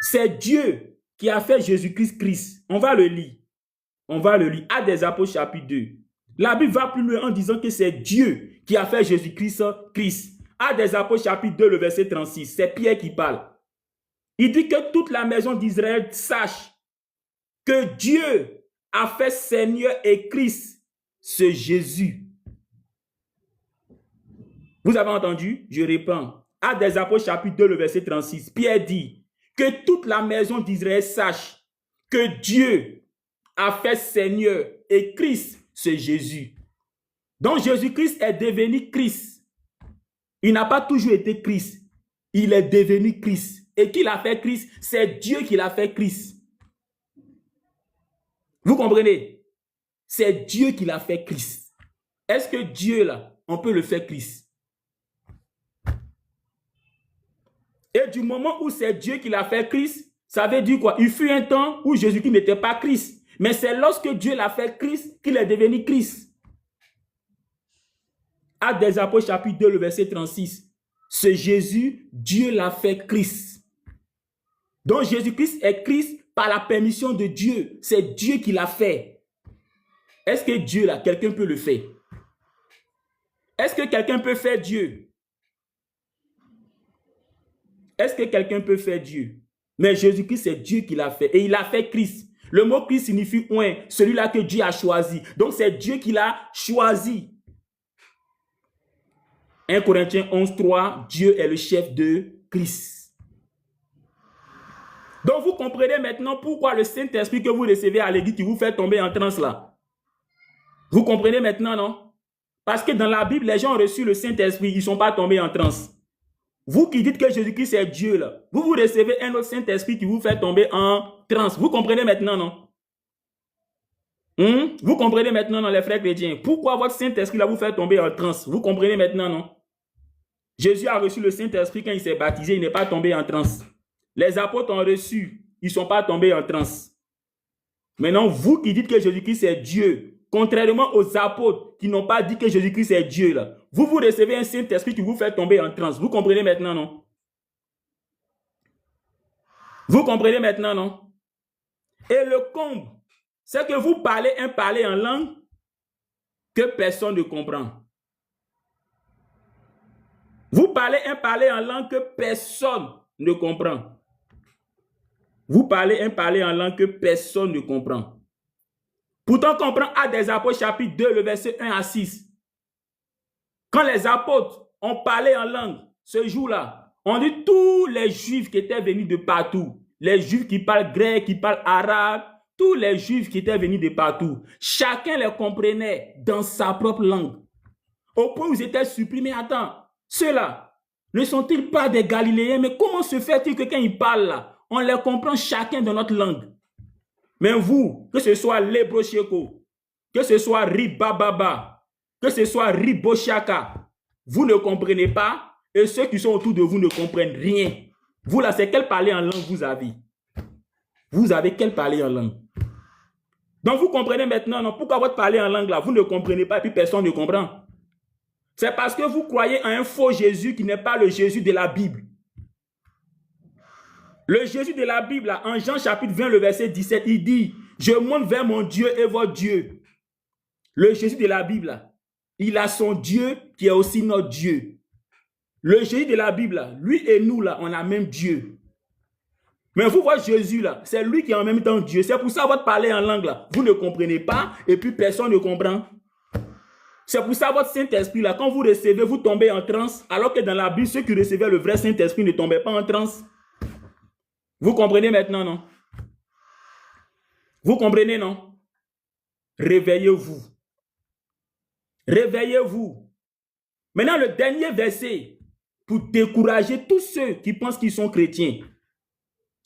C'est Dieu qui a fait Jésus-Christ Christ. On va le lire. On va le lire. Actes des Apôtres chapitre 2. La Bible va plus loin en disant que c'est Dieu qui a fait Jésus-Christ Christ. Actes des Apôtres chapitre 2, le verset 36. C'est Pierre qui parle. Il dit que toute la maison d'Israël sache que Dieu a fait Seigneur et Christ, ce Jésus. Vous avez entendu? Je réponds. Actes des Apôtres chapitre 2, le verset 36. Pierre dit que toute la maison d'Israël sache que Dieu a fait Seigneur et Christ, c'est Jésus. Donc Jésus-Christ est devenu Christ. Il n'a pas toujours été Christ. Il est devenu Christ. Et qui l'a fait Christ? C'est Dieu qui l'a fait Christ. Vous comprenez? C'est Dieu qui l'a fait Christ. Est-ce que Dieu là, on peut le faire Christ? Et du moment où c'est Dieu qui l'a fait Christ, ça veut dire quoi? Il fut un temps où Jésus-Christ n'était pas Christ. Mais c'est lorsque Dieu l'a fait Christ qu'il est devenu Christ. Actes des Apôtres chapitre 2, le verset 36. Ce Jésus, Dieu l'a fait Christ. Donc Jésus-Christ est Christ par la permission de Dieu. C'est Dieu qui l'a fait. Est-ce que Dieu là, quelqu'un peut le faire? Est-ce que quelqu'un peut faire Dieu? Est-ce que quelqu'un peut faire Dieu? Mais Jésus-Christ, c'est Dieu qui l'a fait. Et il a fait Christ. Le mot Christ signifie oint, celui-là que Dieu a choisi. Donc c'est Dieu qui l'a choisi. 1 Corinthiens 11, 3, Dieu est le chef de Christ. Donc vous comprenez maintenant pourquoi le Saint-Esprit que vous recevez à l'église qui vous fait tomber en transe là. Vous comprenez maintenant, non? Parce que dans la Bible, les gens ont reçu le Saint-Esprit, ils ne sont pas tombés en transe. Vous qui dites que Jésus-Christ est Dieu, là, vous recevez un autre Saint-Esprit qui vous fait tomber en transe. Vous comprenez maintenant, non? Vous comprenez maintenant, non, les frères chrétiens? Pourquoi votre Saint-Esprit là vous fait tomber en transe? Vous comprenez maintenant, non? Jésus a reçu le Saint-Esprit quand il s'est baptisé, il n'est pas tombé en transe. Les apôtres ont reçu, ils ne sont pas tombés en transe. Maintenant, vous qui dites que Jésus-Christ est Dieu, contrairement aux apôtres qui n'ont pas dit que Jésus-Christ est Dieu, là, vous recevez un Saint-Esprit qui vous fait tomber en transe. Vous comprenez maintenant, non? Vous comprenez maintenant, non? Et le comble, c'est que vous parlez en langue que personne ne comprend. Vous parlez en langue que personne ne comprend. Vous parlez en langue que personne ne comprend. Pourtant, on prend Actes des Apôtres chapitre 2, le verset 1 à 6. Quand les apôtres ont parlé en langue, ce jour-là, on dit tous les Juifs qui étaient venus de partout, les Juifs qui parlent grec, qui parlent arabe, tous les Juifs qui étaient venus de partout, chacun les comprenait dans sa propre langue. Au point où ils étaient surpris, mais attends, ceux-là, ne sont-ils pas des Galiléens? Mais comment se fait-il que quand ils parlent là, on les comprend chacun dans notre langue? Mais vous, que ce soit Lebrocheko, que ce soit Ribababa, que ce soit Ribochaka, vous ne comprenez pas et ceux qui sont autour de vous ne comprennent rien. Vous là, c'est quel parler en langue vous avez? Vous avez quel parler en langue? Donc vous comprenez maintenant, non? Pourquoi votre parler en langue là, vous ne comprenez pas et puis personne ne comprend? C'est parce que vous croyez en un faux Jésus qui n'est pas le Jésus de la Bible. Le Jésus de la Bible, là, en Jean chapitre 20, le verset 17, il dit, « Je monte vers mon Dieu et votre Dieu. » Le Jésus de la Bible, là, il a son Dieu qui est aussi notre Dieu. Le Jésus de la Bible, là, lui et nous, là, on a même Dieu. Mais vous voyez Jésus, là, c'est lui qui est en même temps Dieu. C'est pour ça votre parler en langue, là, vous ne comprenez pas et puis personne ne comprend. C'est pour ça votre Saint-Esprit, là, quand vous recevez, vous tombez en transe, alors que dans la Bible, ceux qui recevaient le vrai Saint-Esprit ne tombaient pas en transe. Vous comprenez maintenant, non? Vous comprenez, non? Réveillez-vous. Réveillez-vous. Maintenant, le dernier verset pour décourager tous ceux qui pensent qu'ils sont chrétiens,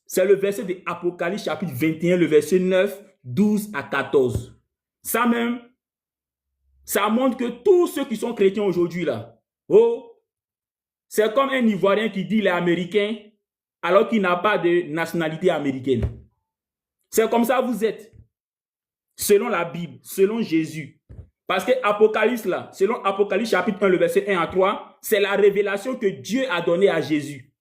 c'est le verset de Apocalypse chapitre 21, le verset 9, 12 à 14. Ça même, ça montre que tous ceux qui sont chrétiens aujourd'hui, là, oh, c'est comme un Ivoirien qui dit il est américain, alors qu'il n'a pas de nationalité américaine. C'est comme ça vous êtes. Selon la Bible, selon Jésus. Parce que Apocalypse, là, selon Apocalypse chapitre 1, le verset 1 à 3, c'est la révélation que Dieu a donnée à Jésus.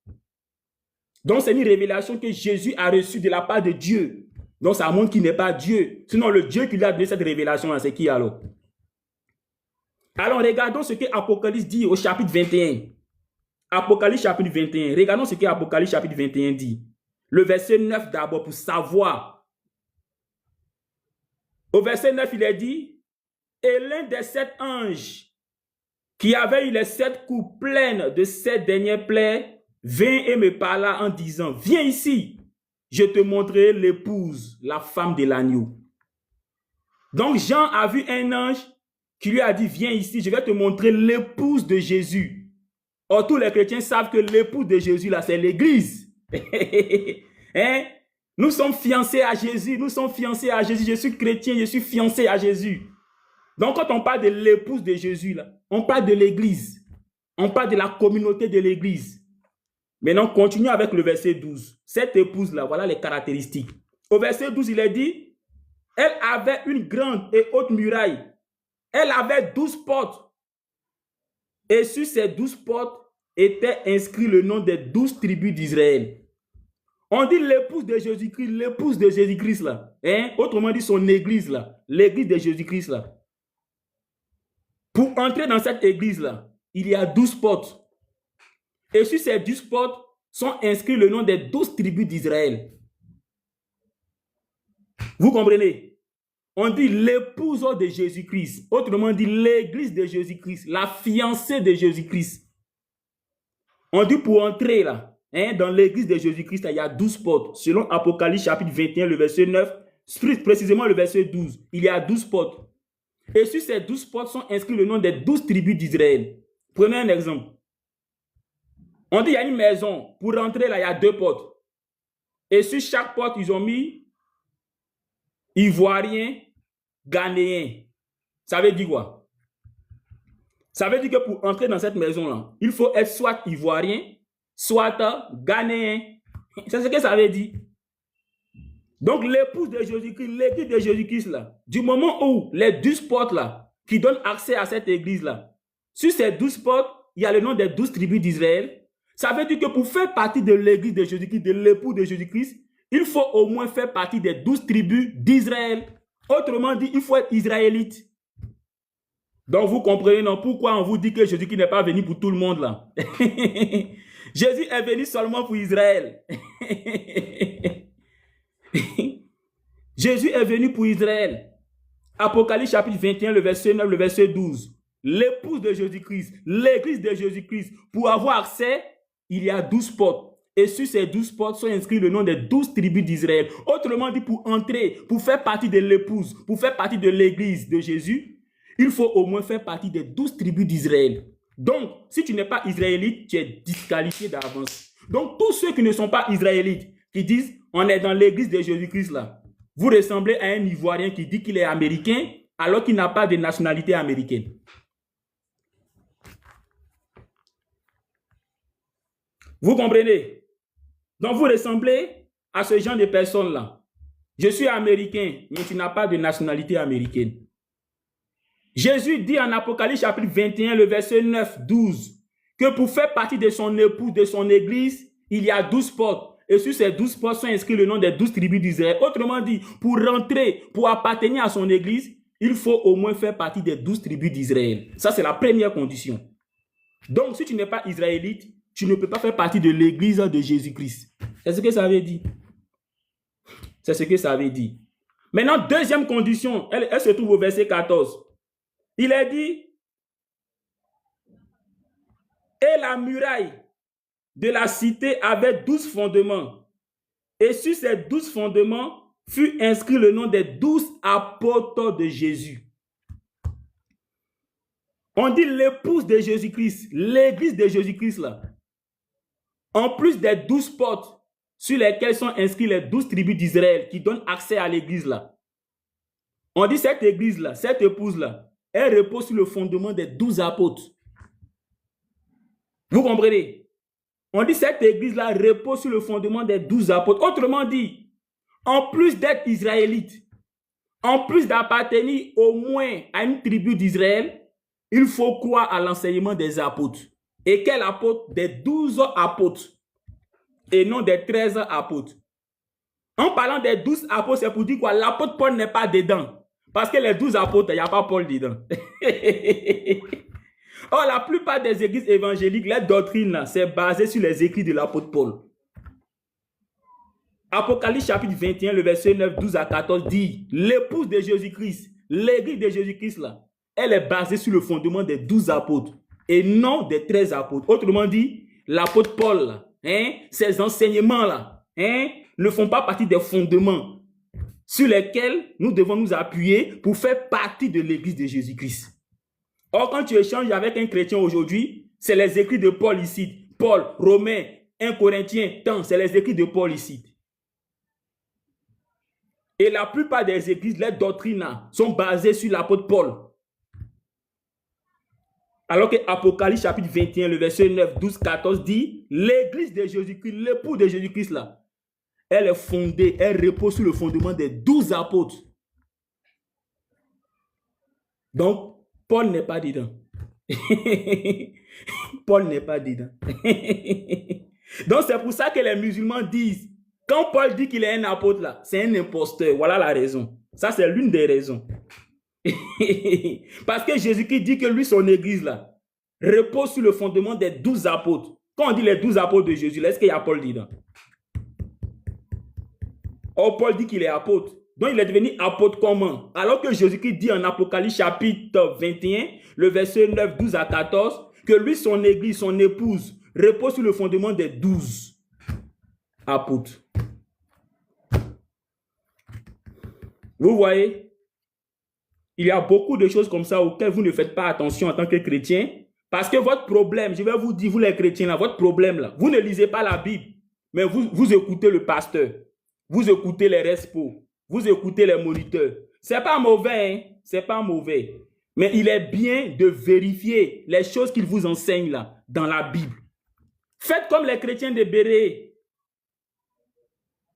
Donc, c'est une révélation que Jésus a reçue de la part de Dieu. Donc, ça montre qu'il n'est pas Dieu. Sinon, le Dieu qui lui a donné cette révélation-là, c'est qui alors? Alors, regardons ce que Apocalypse dit au chapitre 21. Apocalypse chapitre 21. Regardons ce que Apocalypse chapitre 21 dit. Le verset 9 d'abord pour savoir. Au verset 9, il est dit, « Et l'un des 7 anges qui avait eu les 7 coupes pleines de 7 dernières plaies vint et me parla en disant, « Viens ici, je te montrerai l'épouse, la femme de l'agneau. » Donc Jean a vu un ange qui lui a dit, « Viens ici, je vais te montrer l'épouse de Jésus. » Or, tous les chrétiens savent que l'épouse de Jésus, là, c'est l'Église. Hein? Nous sommes fiancés à Jésus. Nous sommes fiancés à Jésus. Je suis chrétien, je suis fiancé à Jésus. Donc, quand on parle de l'épouse de Jésus, là, on parle de l'Église. On parle de la communauté de l'Église. Maintenant, continuons avec le verset 12. Cette épouse-là, voilà les caractéristiques. Au verset 12, il est dit, « Elle avait une grande et haute muraille. Elle avait 12 portes. Et sur ces 12 portes était inscrit le nom des 12 tribus d'Israël. » On dit l'épouse de Jésus-Christ là. Hein? Autrement dit son église là. L'église de Jésus-Christ là. Pour entrer dans cette église là, il y a 12 portes. Et sur ces 12 portes sont inscrits le nom des 12 tribus d'Israël. Vous comprenez? On dit l'épouse de Jésus-Christ. Autrement dit l'église de Jésus-Christ. La fiancée de Jésus-Christ. On dit pour entrer là. Hein, dans l'église de Jésus-Christ, il y a 12 portes. Selon Apocalypse chapitre 21, le verset 9, précisément le verset 12, il y a 12 portes. Et sur ces 12 portes sont inscrits le nom des 12 tribus d'Israël. Prenez un exemple. On dit il y a une maison. Pour rentrer là, il y a 2 portes. Et sur chaque porte, ils ont mis Ivoirien, Ghanéen. Ça veut dire quoi? Ça veut dire que pour entrer dans cette maison-là, il faut être soit Ivoirien, soit Ghanéen. C'est ce que ça veut dire. Donc, l'épouse de Jésus-Christ, l'église de Jésus-Christ, là, du moment où les 12 portes, là, qui donnent accès à cette église-là, sur ces 12 portes, il y a le nom des 12 tribus d'Israël. Ça veut dire que pour faire partie de l'église de Jésus-Christ, de l'époux de Jésus-Christ, il faut au moins faire partie des 12 tribus d'Israël. Autrement dit, il faut être israélite. Donc, vous comprenez, non, pourquoi on vous dit que Jésus-Christ n'est pas venu pour tout le monde, là. Jésus est venu seulement pour Israël. Jésus est venu pour Israël. Apocalypse chapitre 21, le verset 9, le verset 12. L'épouse de Jésus-Christ, l'église de Jésus-Christ. Pour avoir accès, il y a 12 portes. et sur ces 12 portes sont inscrits le nom des 12 tribus d'Israël. Autrement dit, pour entrer, pour faire partie de l'épouse, pour faire partie de l'église de Jésus, il faut au moins faire partie des 12 tribus d'Israël. Donc, si tu n'es pas israélite, tu es disqualifié d'avance. Donc, tous ceux qui ne sont pas israélites, qui disent, on est dans l'église de Jésus-Christ là, vous ressemblez à un Ivoirien qui dit qu'il est américain, alors qu'il n'a pas de nationalité américaine. Vous comprenez? Donc, vous ressemblez à ce genre de personnes-là. Je suis américain, mais tu n'as pas de nationalité américaine. Jésus dit en Apocalypse chapitre 21, le verset 9, 12, que pour faire partie de son épouse, de son église, il y a 12 portes. Et sur ces 12 portes sont inscrits le nom des 12 tribus d'Israël. Autrement dit, pour rentrer, pour appartenir à son église, il faut au moins faire partie des 12 tribus d'Israël. Ça, c'est la première condition. Donc, si tu n'es pas israélite, tu ne peux pas faire partie de l'église de Jésus-Christ. C'est ce que ça veut dire. C'est ce que ça veut dire. Maintenant, deuxième condition, elle se trouve au verset 14. Il est dit, et la muraille de la cité avait 12 fondements. Et sur ces 12 fondements fut inscrit le nom des 12 apôtres de Jésus. On dit l'épouse de Jésus-Christ, l'église de Jésus-Christ là. En plus des 12 portes sur lesquelles sont inscrits les 12 tribus d'Israël qui donnent accès à l'église là. On dit cette église là, cette épouse là, elle repose sur le fondement des 12 apôtres. Vous comprenez? On dit cette église-là repose sur le fondement des 12 apôtres. Autrement dit, en plus d'être israélite, en plus d'appartenir au moins à une tribu d'Israël, il faut croire à l'enseignement des apôtres. Et quel apôtre? Des 12 apôtres. Et non des 13 apôtres. En parlant des 12 apôtres, c'est pour dire quoi? L'apôtre Paul n'est pas dedans. Parce que les 12 apôtres, il n'y a pas Paul dedans. Or, la plupart des églises évangéliques, leur doctrine, c'est basé sur les écrits de l'apôtre Paul. Apocalypse chapitre 21, le verset 9, 12 à 14 dit, l'épouse de Jésus-Christ, l'église de Jésus-Christ, là, elle est basée sur le fondement des 12 apôtres et non des 13 apôtres. Autrement dit, l'apôtre Paul, là, ses enseignements-là, ne font pas partie des fondements sur lesquels nous devons nous appuyer pour faire partie de l'église de Jésus-Christ. Or, quand tu échanges avec un chrétien aujourd'hui, c'est les écrits de Paul ici. Paul, Romains, 1 Corinthiens, tant, c'est les écrits de Paul ici. Et la plupart des églises, les doctrines sont basées sur l'apôtre Paul. Alors que Apocalypse chapitre 21, le verset 9, 12, 14 dit, l'église de Jésus-Christ, l'époux de Jésus-Christ là, elle est fondée, elle repose sur le fondement des 12 apôtres. Donc, Paul n'est pas dedans. Paul n'est pas dedans. Donc, c'est pour ça que les musulmans disent, quand Paul dit qu'il est un apôtre là, c'est un imposteur. Voilà la raison. Ça, c'est l'une des raisons. Parce que Jésus-Christ dit que lui, son église là, repose sur le fondement des 12 apôtres. Quand on dit les 12 apôtres de Jésus, est-ce qu'il y a Paul dedans? Or, Paul dit qu'il est apôtre. Donc, il est devenu apôtre comment? Alors que Jésus-Christ dit en Apocalypse chapitre 21, le verset 9, 12 à 14, que lui, son église, son épouse, repose sur le fondement des 12 apôtres. Vous voyez? Il y a beaucoup de choses comme ça auxquelles vous ne faites pas attention en tant que chrétien. Parce que votre problème, je vais vous dire, vous les chrétiens, là, votre problème, là, vous ne lisez pas la Bible, mais vous écoutez le pasteur, vous écoutez les respos, vous écoutez les moniteurs. C'est pas mauvais, hein? C'est pas mauvais. Mais il est bien de vérifier les choses qu'ils vous enseignent là, dans la Bible. Faites comme les chrétiens de Béréé.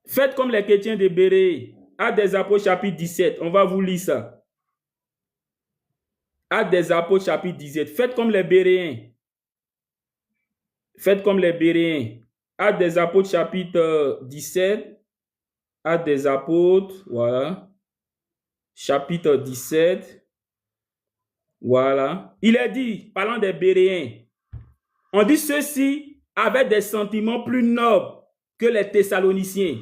Faites comme les chrétiens de Béréé. Actes des Apôtres chapitre 17. On va vous lire ça. Actes des Apôtres chapitre 17. Faites comme les Béréens. Faites comme les Béréens. Actes des Apôtres chapitre 17. Actes des Apôtres. Voilà. Chapitre 17. Voilà. Il est dit, parlant des Béréens, on dit ceux-ci avaient des sentiments plus nobles que les Thessaloniciens,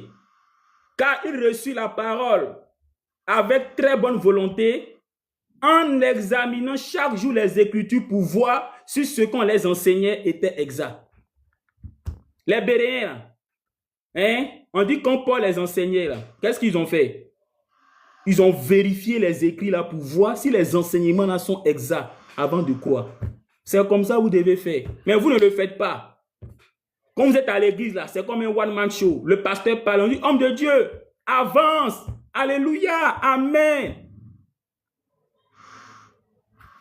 car ils reçurent la parole avec très bonne volonté, en examinant chaque jour les Écritures pour voir si ce qu'on les enseignait était exact. Les Béréens, Hein? On dit quand Paul les enseignait, là, qu'est-ce qu'ils ont fait? Ils ont vérifié les écrits là pour voir si les enseignements là sont exacts avant de croire. C'est comme ça que vous devez faire. Mais vous ne le faites pas. Quand vous êtes à l'église là, c'est comme un one-man show. Le pasteur parle, on dit, homme de Dieu, avance. Alléluia, amen.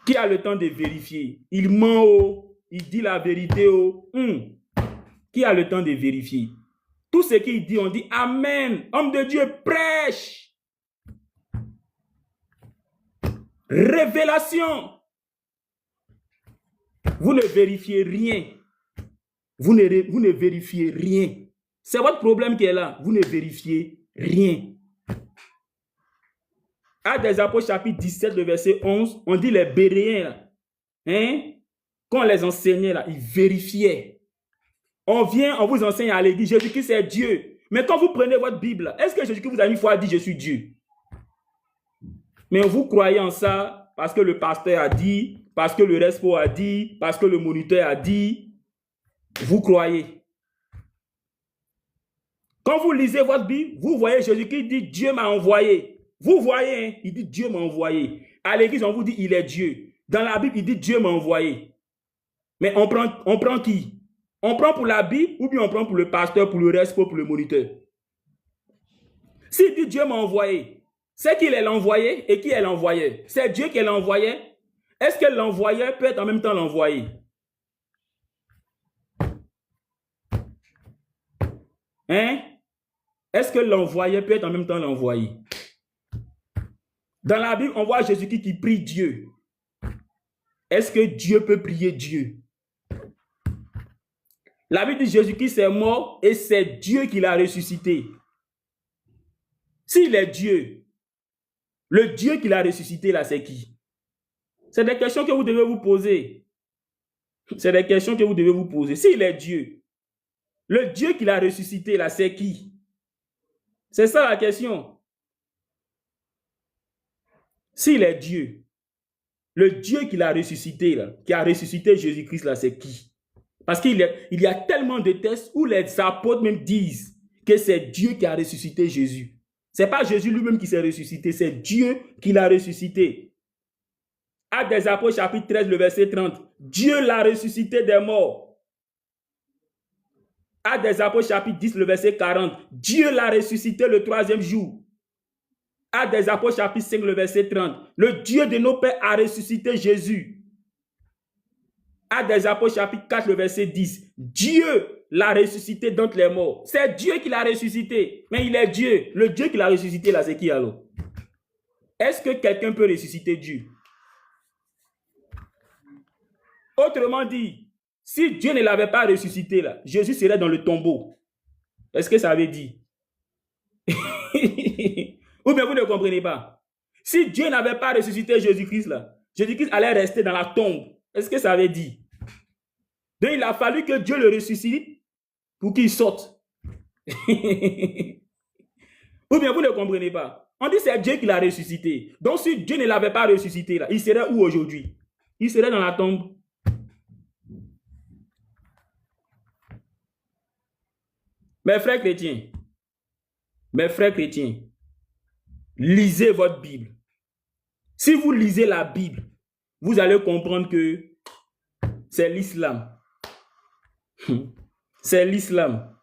Qui a le temps de vérifier? Il ment, oh. Il dit la vérité, oh. Qui a le temps de vérifier? Tout ce qu'il dit, on dit amen. Homme de Dieu, prêche. Révélation. Vous ne vérifiez rien. Vous ne vérifiez rien. C'est votre problème qui est là. Vous ne vérifiez rien. Actes des Apôtres, chapitre 17, le verset 11, on dit les Béréens, là, hein? Quand on les enseignait, là, ils vérifiaient. On vient, on vous enseigne à l'église, Jésus-Christ est Dieu. Mais quand vous prenez votre Bible, est-ce que Jésus-Christ vous a une fois dit je suis Dieu? Mais vous croyez en ça parce que le pasteur a dit, parce que le respo a dit, parce que le moniteur a dit. Vous croyez. Quand vous lisez votre Bible, vous voyez Jésus-Christ dit Dieu m'a envoyé. Vous voyez, hein, il dit Dieu m'a envoyé. À l'église, on vous dit il est Dieu. Dans la Bible, il dit Dieu m'a envoyé. Mais on prend qui? On prend pour la Bible ou bien on prend pour le pasteur, pour le respo, pour le moniteur? S'il dit Dieu m'a envoyé, c'est qu'il est l'envoyé et qui est l'envoyé? C'est Dieu qui est l'envoyé. Est-ce que l'envoyé peut être en même temps l'envoyé? Hein? Est-ce que l'envoyé peut être en même temps l'envoyé? Dans la Bible, on voit Jésus-Christ qui prie Dieu. Est-ce que Dieu peut prier Dieu? La Bible dit Jésus-Christ est mort et c'est Dieu qui l'a ressuscité. S'il est Dieu, le Dieu qui l'a ressuscité là, c'est qui? C'est des questions que vous devez vous poser. C'est des questions que vous devez vous poser. S'il est Dieu, le Dieu qui l'a ressuscité là, c'est qui? C'est ça la question. S'il est Dieu, le Dieu qui l'a ressuscité là, qui a ressuscité Jésus-Christ là, c'est qui? Parce qu'il y a tellement de textes où les apôtres même disent que c'est Dieu qui a ressuscité Jésus. Ce n'est pas Jésus lui-même qui s'est ressuscité, c'est Dieu qui l'a ressuscité. Actes des Apôtres, chapitre 13, le verset 30. Dieu l'a ressuscité des morts. Actes des Apôtres, chapitre 10, le verset 40. Dieu l'a ressuscité le troisième jour. Actes des Apôtres, chapitre 5, le verset 30. Le Dieu de nos pères a ressuscité Jésus. Actes des Apôtres, chapitre 4, le verset 10. Dieu l'a ressuscité d'entre les morts. C'est Dieu qui l'a ressuscité. Mais il est Dieu. Le Dieu qui l'a ressuscité, là, c'est qui alors? Est-ce que quelqu'un peut ressusciter Dieu? Autrement dit, si Dieu ne l'avait pas ressuscité, là, Jésus serait dans le tombeau. Est-ce que ça veut dire? Ou bien vous ne comprenez pas? Si Dieu n'avait pas ressuscité Jésus-Christ, là, Jésus-Christ allait rester dans la tombe. Est-ce que ça veut dire? Donc il a fallu que Dieu le ressuscite pour qu'il sorte. Ou bien vous ne comprenez pas? On dit que c'est Dieu qui l'a ressuscité. Donc si Dieu ne l'avait pas ressuscité, là, il serait où aujourd'hui? Il serait dans la tombe. Mes frères chrétiens, lisez votre Bible. Si vous lisez la Bible, vous allez comprendre que c'est l'islam. C'est l'islam.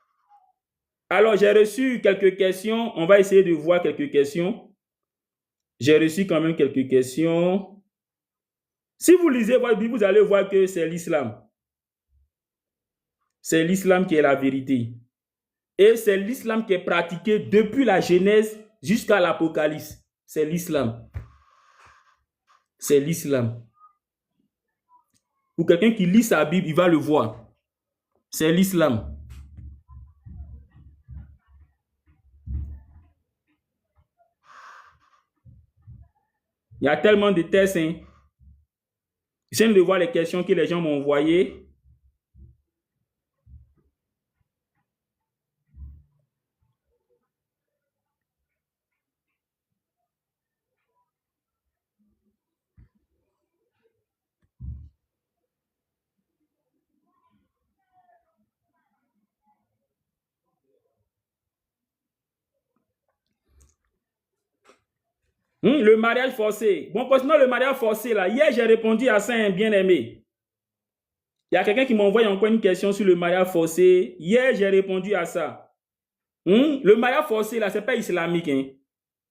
Alors, j'ai reçu quelques questions. On va essayer de voir quelques questions. J'ai reçu quand même quelques questions. Si vous lisez votre Bible, vous allez voir que c'est l'islam. C'est l'islam qui est la vérité. Et c'est l'islam qui est pratiqué depuis la Genèse jusqu'à l'Apocalypse. C'est l'islam. C'est l'islam. Pour quelqu'un qui lit sa Bible, il va le voir. C'est l'islam. Il y a tellement de tests. Hein. J'aime de voir les questions que les gens m'ont envoyées. Le mariage forcé. Bon, concernant le mariage forcé, là, hier, j'ai répondu à ça, un bien-aimé. Il y a quelqu'un qui m'a envoyé encore une question sur le mariage forcé. Hier, j'ai répondu à ça. Le mariage forcé, là, ce n'est pas islamique. Hein.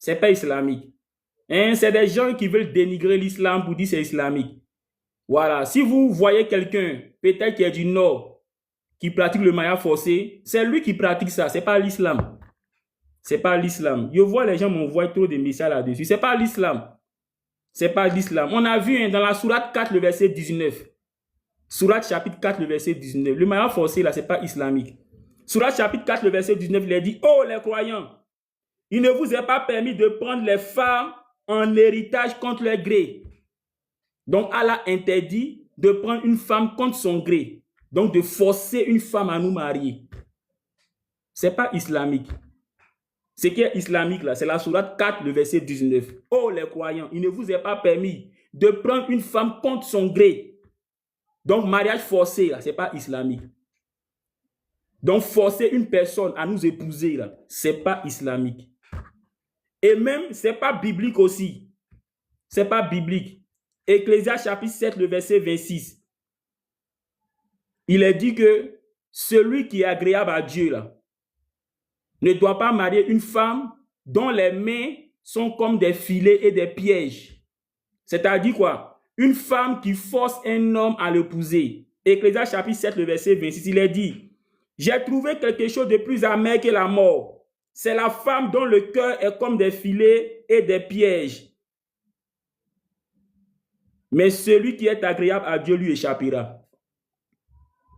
Ce n'est pas islamique. Hein? C'est des gens qui veulent dénigrer l'islam pour dire que c'est islamique. Voilà. Si vous voyez quelqu'un, peut-être qui est du Nord, qui pratique le mariage forcé, c'est lui qui pratique ça. Ce n'est pas l'islam. C'est pas l'islam. Je vois les gens m'envoient trop de messages là-dessus. C'est pas l'islam. C'est pas l'islam. On a vu hein, dans la sourate 4, le verset 19. Sourate chapitre 4, le verset 19. Le mariage forcé, là, c'est pas islamique. Sourate chapitre 4, le verset 19, il est dit, oh les croyants, il ne vous est pas permis de prendre les femmes en héritage contre leur gré. Donc Allah interdit de prendre une femme contre son gré. Donc de forcer une femme à nous marier. C'est pas islamique. Ce qui est islamique, là, c'est la sourate 4, le verset 19. Oh les croyants, il ne vous est pas permis de prendre une femme contre son gré. Donc, mariage forcé, là, ce n'est pas islamique. Donc, forcer une personne à nous épouser, là, ce n'est pas islamique. Et même, ce n'est pas biblique aussi. Ce n'est pas biblique. Ecclésiaste chapitre 7, le verset 26. Il est dit que celui qui est agréable à Dieu, là, ne doit pas marier une femme dont les mains sont comme des filets et des pièges. C'est-à-dire quoi? Une femme qui force un homme à l'épouser. Ecclésiaste chapitre 7, le verset 26, il est dit, « J'ai trouvé quelque chose de plus amer que la mort. C'est la femme dont le cœur est comme des filets et des pièges. Mais celui qui est agréable à Dieu lui échappera. »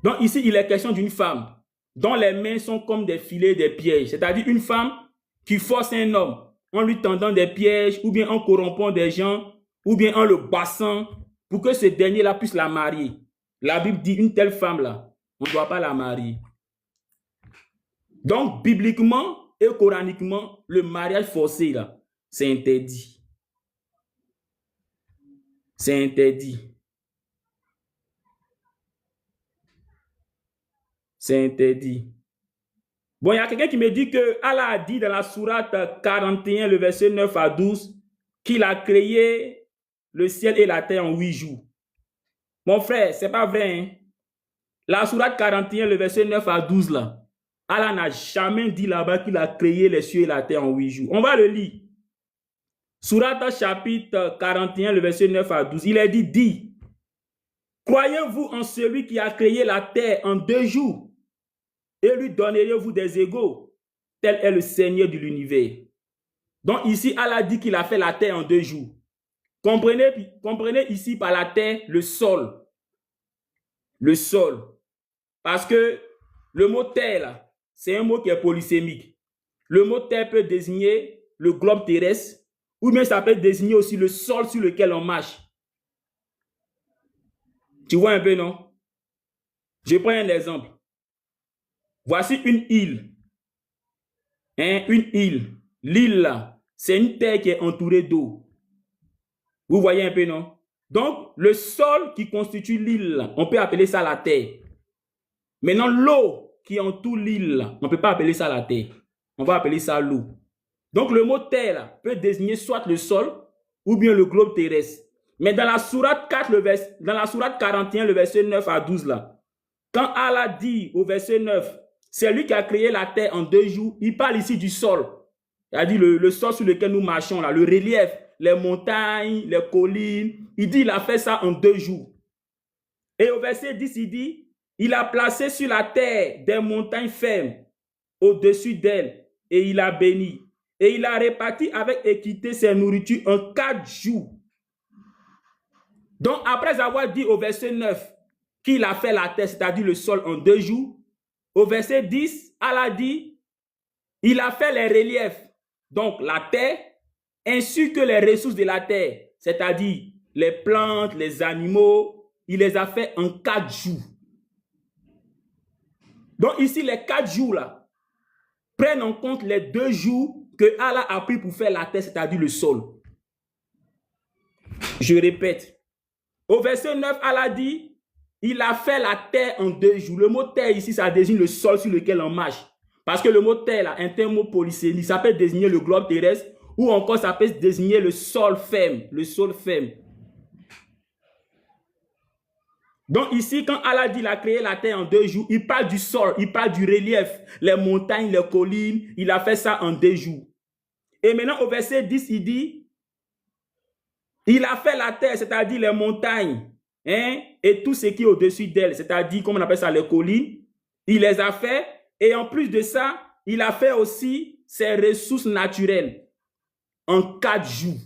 Donc ici, il est question d'une femme dont les mains sont comme des filets et des pièges. C'est-à-dire une femme qui force un homme en lui tendant des pièges ou bien en corrompant des gens ou bien en le bassant pour que ce dernier-là puisse la marier. La Bible dit une telle femme-là, on ne doit pas la marier. Donc, bibliquement et coraniquement, le mariage forcé, là, c'est interdit. C'est interdit. C'est interdit. Bon, il y a quelqu'un qui me dit que Allah a dit dans la sourate 41, le verset 9 à 12, qu'il a créé le ciel et la terre en 8 jours. Mon frère, ce n'est pas vrai. Hein? La sourate 41, le verset 9 à 12, là, Allah n'a jamais dit là-bas qu'il a créé les cieux et la terre en 8 jours. On va le lire. Sourate chapitre 41, le verset 9 à 12, il est dit, croyez-vous en celui qui a créé la terre en 2 jours et lui donnerez-vous des égaux? Tel est le Seigneur de l'univers. Donc ici, Allah dit qu'il a fait la terre en 2 jours. Comprenez ici par la terre le sol. Le sol. Parce que le mot terre, là, c'est un mot qui est polysémique. Le mot terre peut désigner le globe terrestre ou bien ça peut désigner aussi le sol sur lequel on marche. Tu vois un peu, non? Je prends un exemple. Voici une île. Hein, une île. L'île, là, c'est une terre qui est entourée d'eau. Vous voyez un peu, non? Donc, le sol qui constitue l'île, on peut appeler ça la terre. Maintenant, l'eau qui entoure l'île, on ne peut pas appeler ça la terre. On va appeler ça l'eau. Donc, le mot terre là, peut désigner soit le sol ou bien le globe terrestre. Mais dans la sourate 4, dans la sourate 41, le verset 9 à 12, là, quand Allah dit au verset 9, c'est lui qui a créé la terre en 2 jours, il parle ici du sol. Il a dit le sol sur lequel nous marchons, là, le relief, les montagnes, les collines. Il dit il a fait ça en 2 jours. Et au verset 10, il dit, il a placé sur la terre des montagnes fermes au-dessus d'elles et il a béni. Et il a réparti avec équité ses nourritures en 4 jours. Donc, après avoir dit au verset 9 qu'il a fait la terre, c'est-à-dire le sol, en 2 jours, au verset 10, Allah dit, il a fait les reliefs, donc la terre, ainsi que les ressources de la terre, c'est-à-dire les plantes, les animaux, il les a fait en 4 jours. Donc ici, les 4 jours là, prennent en compte les 2 jours que Allah a pris pour faire la terre, c'est-à-dire le sol. Je répète. Au verset 9, Allah dit, il a fait la terre en 2 jours. Le mot terre ici, ça désigne le sol sur lequel on marche. Parce que le mot terre là, est un mot polysémique. Ça peut désigner le globe terrestre ou encore ça peut désigner le sol ferme, le sol ferme. Donc ici, quand Allah dit qu'il a créé la terre en 2 jours, il parle du sol, il parle du relief, les montagnes, les collines, il a fait ça en 2 jours. Et maintenant au verset 10, il dit, il a fait la terre, c'est-à-dire les montagnes, hein, et tout ce qui est au-dessus d'elle, c'est-à-dire, comme on appelle ça, les collines, il les a fait, et en plus de ça, il a fait aussi ses ressources naturelles en 4 jours.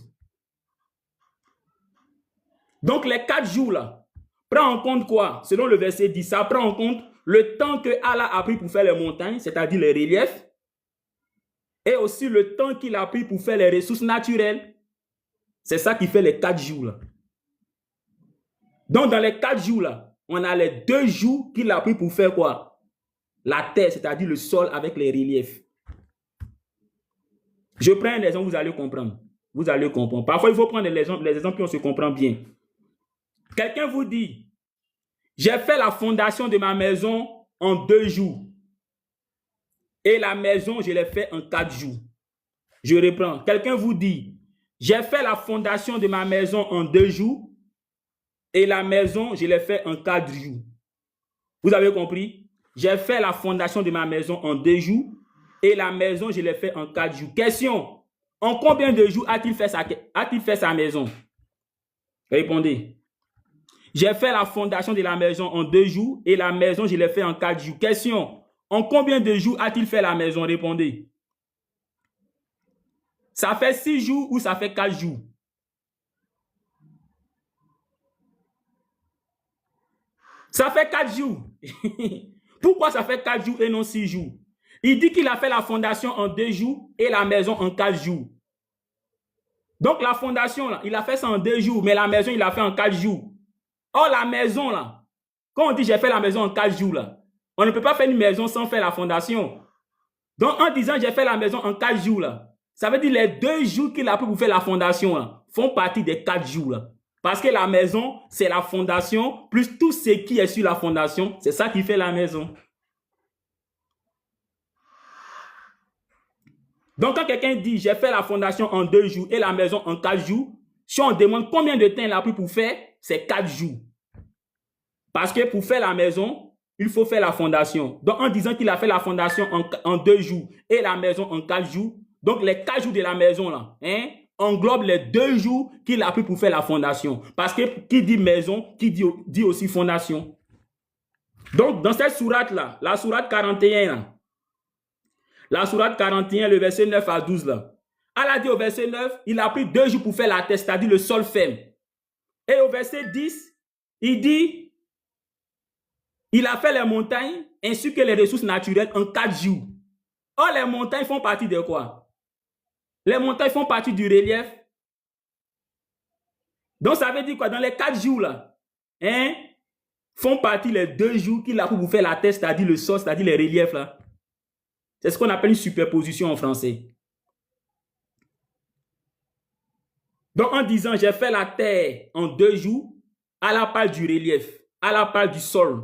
Donc les 4 jours là, prend en compte quoi? Selon le verset 10, ça prend en compte le temps que Allah a pris pour faire les montagnes, c'est-à-dire les reliefs, et aussi le temps qu'il a pris pour faire les ressources naturelles. C'est ça qui fait les 4 jours là. Donc dans les 4 jours là, on a les 2 jours qu'il a pris pour faire quoi? La terre, c'est-à-dire le sol avec les reliefs. Je prends un exemple, vous allez comprendre. Vous allez comprendre. Parfois, il faut prendre les exemples qui on se comprend bien. Quelqu'un vous dit, j'ai fait la fondation de ma maison en 2 jours. Et la maison, je l'ai fait en 4 jours. Je reprends. Quelqu'un vous dit, j'ai fait la fondation de ma maison en 2 jours. Et la maison, je l'ai fait en 4 jours. Vous avez compris? J'ai fait la fondation de ma maison en 2 jours. Et la maison, je l'ai fait en 4 jours. Question. En combien de jours a-t-il fait sa maison? Répondez. J'ai fait la fondation de la maison en 2 jours et la maison, je l'ai fait en 4 jours. Question. En combien de jours a-t-il fait la maison? Répondez. Ça fait 6 jours ou ça fait 4 jours? Ça fait 4 jours. Pourquoi ça fait 4 jours et non 6 jours? Il dit qu'il a fait la fondation en 2 jours et la maison en 4 jours. Donc la fondation, là, il a fait ça en 2 jours, mais la maison, il l'a fait en 4 jours. Or, la maison, là, quand on dit j'ai fait la maison en 4 jours, là, on ne peut pas faire une maison sans faire la fondation. Donc, en disant j'ai fait la maison en 4 jours, là, ça veut dire les 2 jours qu'il a pris pour faire la fondation, là, font partie des 4 jours, là. Parce que la maison, c'est la fondation, plus tout ce qui est sur la fondation, c'est ça qui fait la maison. Donc, quand quelqu'un dit j'ai fait la fondation en 2 jours et la maison en 4 jours, si on demande combien de temps il a pris pour faire, c'est 4 jours. Parce que pour faire la maison, il faut faire la fondation. Donc, en disant qu'il a fait la fondation en 2 jours et la maison en 4 jours, donc les 4 jours de la maison là, hein, englobe les 2 jours qu'il a pris pour faire la fondation. Parce que qui dit maison, qui dit aussi fondation. Donc, dans cette sourate là, la sourate 41 là, la sourate 41, le verset 9 à 12 là, Allah dit au verset 9, il a pris 2 jours pour faire la terre, c'est-à-dire le sol ferme. Et au verset 10, il dit, il a fait les montagnes ainsi que les ressources naturelles en 4 jours. Or, les montagnes font partie de quoi? Les montagnes font partie du relief. Donc, ça veut dire quoi? Dans les 4 jours là, hein, font partie les 2 jours qu'il a pour faire la terre, c'est-à-dire le sol, c'est-à-dire les reliefs là. C'est ce qu'on appelle une superposition en français. Donc, en disant, j'ai fait la terre en 2 jours, Allah parle du relief, Allah parle du sol.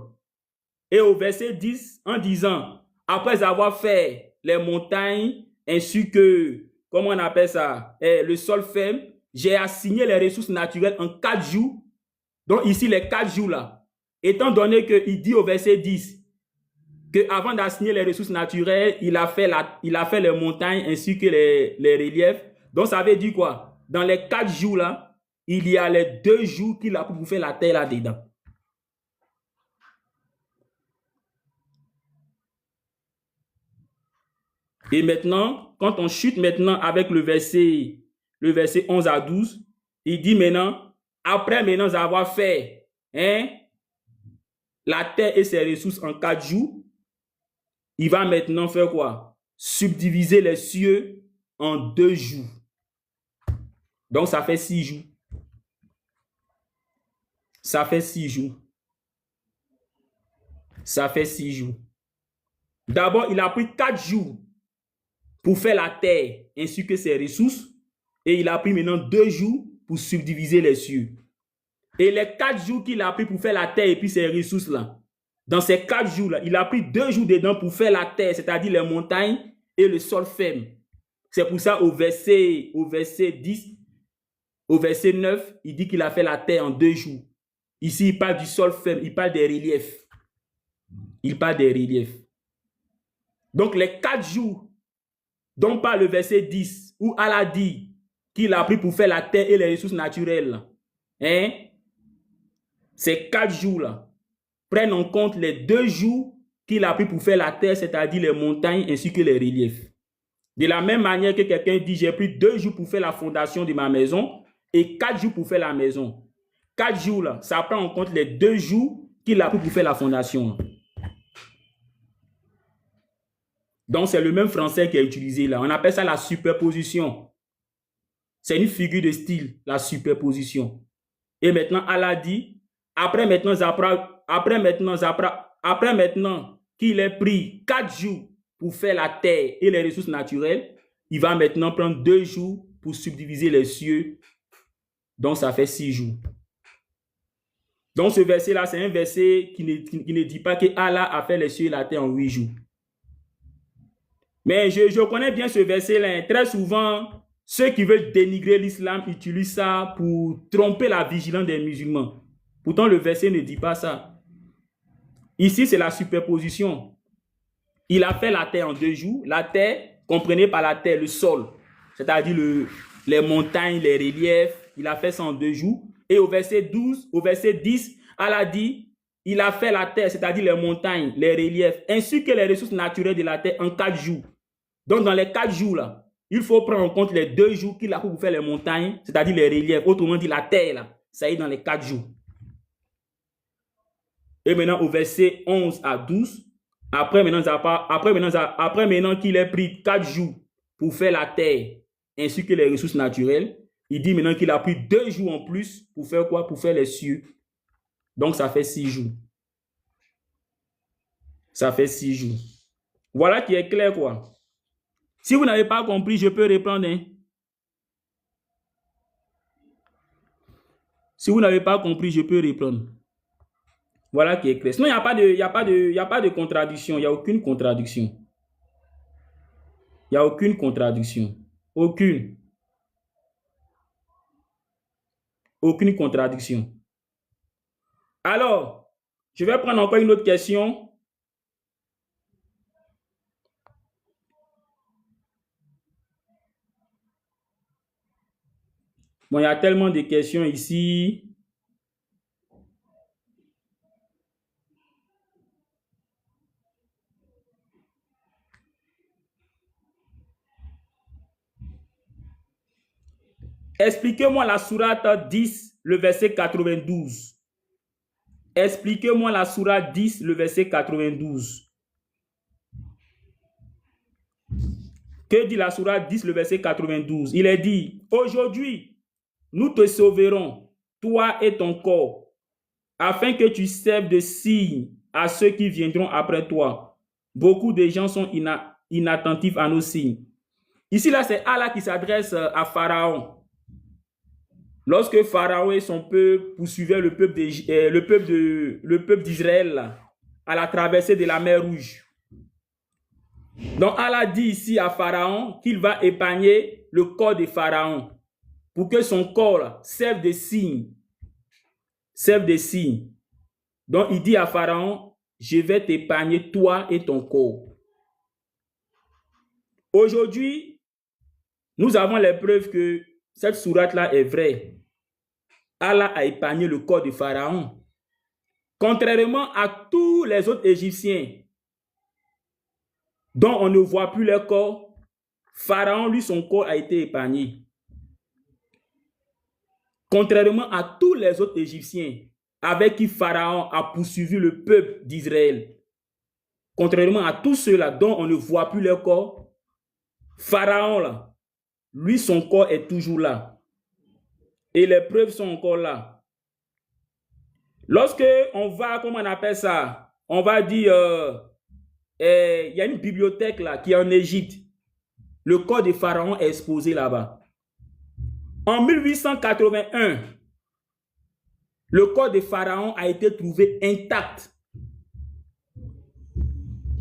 Et au verset 10, en disant, après avoir fait les montagnes, ainsi que, comment on appelle ça, le sol ferme, j'ai assigné les ressources naturelles en 4 jours. Donc, ici, les 4 jours là, étant donné qu'il dit au verset 10, qu'avant d'assigner les ressources naturelles, il a fait les montagnes ainsi que les reliefs. Donc, ça veut dire quoi? Dans les 4 jours là, il y a les 2 jours qu'il a pour faire la terre là-dedans. Et maintenant, quand on chute maintenant avec le verset 11 à 12, il dit maintenant, après maintenant avoir fait la terre et ses ressources en 4 jours, il va maintenant faire quoi? Subdiviser les cieux en 2 jours. Donc, ça fait 6 jours. Ça fait 6 jours. Ça fait 6 jours. D'abord, il a pris 4 jours pour faire la terre ainsi que ses ressources. Et il a pris maintenant 2 jours pour subdiviser les cieux. Et les 4 jours qu'il a pris pour faire la terre et puis ses ressources là, dans ces 4 jours là, il a pris 2 jours dedans pour faire la terre, c'est-à-dire les montagnes et le sol ferme. C'est pour ça au verset 10, au verset 9, il dit qu'il a fait la terre en 2 jours. Ici, il parle du sol ferme, il parle des reliefs. Il parle des reliefs. Donc, les 4 jours dont parle le verset 10, où Allah dit qu'il a pris pour faire la terre et les ressources naturelles, hein? Ces 4 jours-là prennent en compte les 2 jours qu'il a pris pour faire la terre, c'est-à-dire les montagnes ainsi que les reliefs. De la même manière que quelqu'un dit, j'ai pris 2 jours pour faire la fondation de ma maison et 4 jours pour faire la maison. 4 jours, là, ça prend en compte les 2 jours qu'il a pris pour faire la fondation. Donc, c'est le même français qui est utilisé là. On appelle ça la superposition. C'est une figure de style, la superposition. Et maintenant, Allah dit, après maintenant qu'il ait pris 4 jours pour faire la terre et les ressources naturelles, il va maintenant prendre 2 jours pour subdiviser les cieux. Donc, ça fait 6 jours. Donc, ce verset-là, c'est un verset qui ne dit pas que Allah a fait les cieux et la terre en 8 jours. Mais je connais bien ce verset-là. Très souvent, ceux qui veulent dénigrer l'islam utilisent ça pour tromper la vigilance des musulmans. Pourtant, le verset ne dit pas ça. Ici, c'est la superposition. Il a fait la terre en 2 jours. La terre, comprenez par la terre le sol, c'est-à-dire les montagnes, les reliefs. Il a fait ça en 2 jours. Et au verset 10, Allah dit, il a fait la terre, c'est-à-dire les montagnes, les reliefs, ainsi que les ressources naturelles de la terre en 4 jours. Donc, dans les 4 jours, là, il faut prendre en compte les 2 jours qu'il a pour faire les montagnes, c'est-à-dire les reliefs. Autrement dit, la terre, là, ça y est dans les 4 jours. Et maintenant, au verset 11 à 12, après maintenant qu'il ait pris 4 jours pour faire la terre, ainsi que les ressources naturelles, il dit maintenant qu'il a pris 2 jours en plus pour faire quoi? Pour faire les cieux. Donc, ça fait 6 jours. Ça fait 6 jours. Voilà qui est clair, quoi. Si vous n'avez pas compris, je peux répondre. Hein? Si vous n'avez pas compris, je peux répondre. Voilà qui est clair. Sinon, il n'y a pas de contradiction. Il n'y a aucune contradiction. Il n'y a aucune contradiction. Aucune. Aucune contradiction. Alors, je vais prendre encore une autre question. Bon, il y a tellement de questions ici. Expliquez-moi la sourate 10, le verset 92. Expliquez-moi la sourate 10, le verset 92. Que dit la sourate 10, le verset 92? Il est dit, aujourd'hui, nous te sauverons, toi et ton corps, afin que tu serves de signe à ceux qui viendront après toi. Beaucoup de gens sont inattentifs à nos signes. Ici, là, c'est Allah qui s'adresse à Pharaon. Lorsque Pharaon et son peuple poursuivaient le peuple d'Israël à la traversée de la mer Rouge. Donc, Allah dit ici à Pharaon qu'il va épargner le corps de Pharaon pour que son corps serve de signe. Serve de signe. Donc, il dit à Pharaon, je vais t'épargner toi et ton corps. Aujourd'hui, nous avons les preuves que cette sourate-là est vraie. Allah a épargné le corps de Pharaon. Contrairement à tous les autres Égyptiens dont on ne voit plus leur corps, Pharaon, lui, son corps a été épargné. Contrairement à tous les autres Égyptiens avec qui Pharaon a poursuivi le peuple d'Israël, contrairement à tous ceux-là dont on ne voit plus leur corps, Pharaon, là, lui, son corps est toujours là. Et les preuves sont encore là. Lorsque on va, comment on appelle ça? On va dire, il y a une bibliothèque là qui est en Égypte. Le corps de Pharaon est exposé là-bas. En 1881, le corps de Pharaon a été trouvé intact.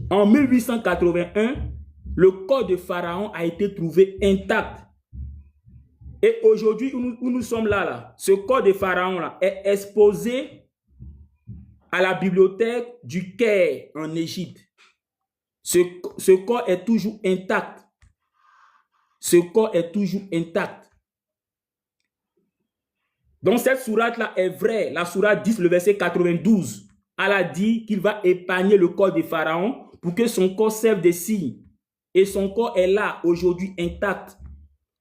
En 1881, le corps de Pharaon a été trouvé intact. Et aujourd'hui, où nous sommes là, ce corps de Pharaon là, est exposé à la bibliothèque du Caire en Égypte. Ce corps est toujours intact. Ce corps est toujours intact. Donc cette sourate-là est vraie. La sourate 10, le verset 92. Allah dit qu'il va épargner le corps de Pharaon pour que son corps serve de signe. Et son corps est là, aujourd'hui intact.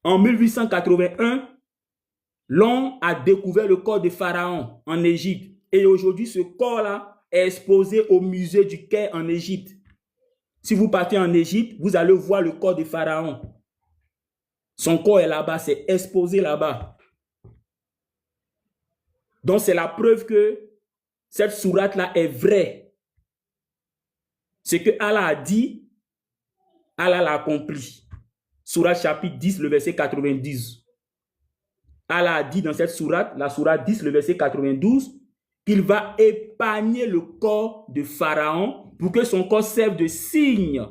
En 1881, l'homme a découvert le corps de Pharaon en Égypte. Et aujourd'hui, ce corps-là est exposé au musée du Caire en Égypte. Si vous partez en Égypte, vous allez voir le corps de Pharaon. Son corps est là-bas, c'est exposé là-bas. Donc, c'est la preuve que cette sourate-là est vraie. Ce que Allah a dit, Allah l'a accompli. Sourate chapitre 10, le verset 90. Allah a dit dans cette sourate, la sourate 10, le verset 92, qu'il va épargner le corps de Pharaon pour que son corps serve de signe.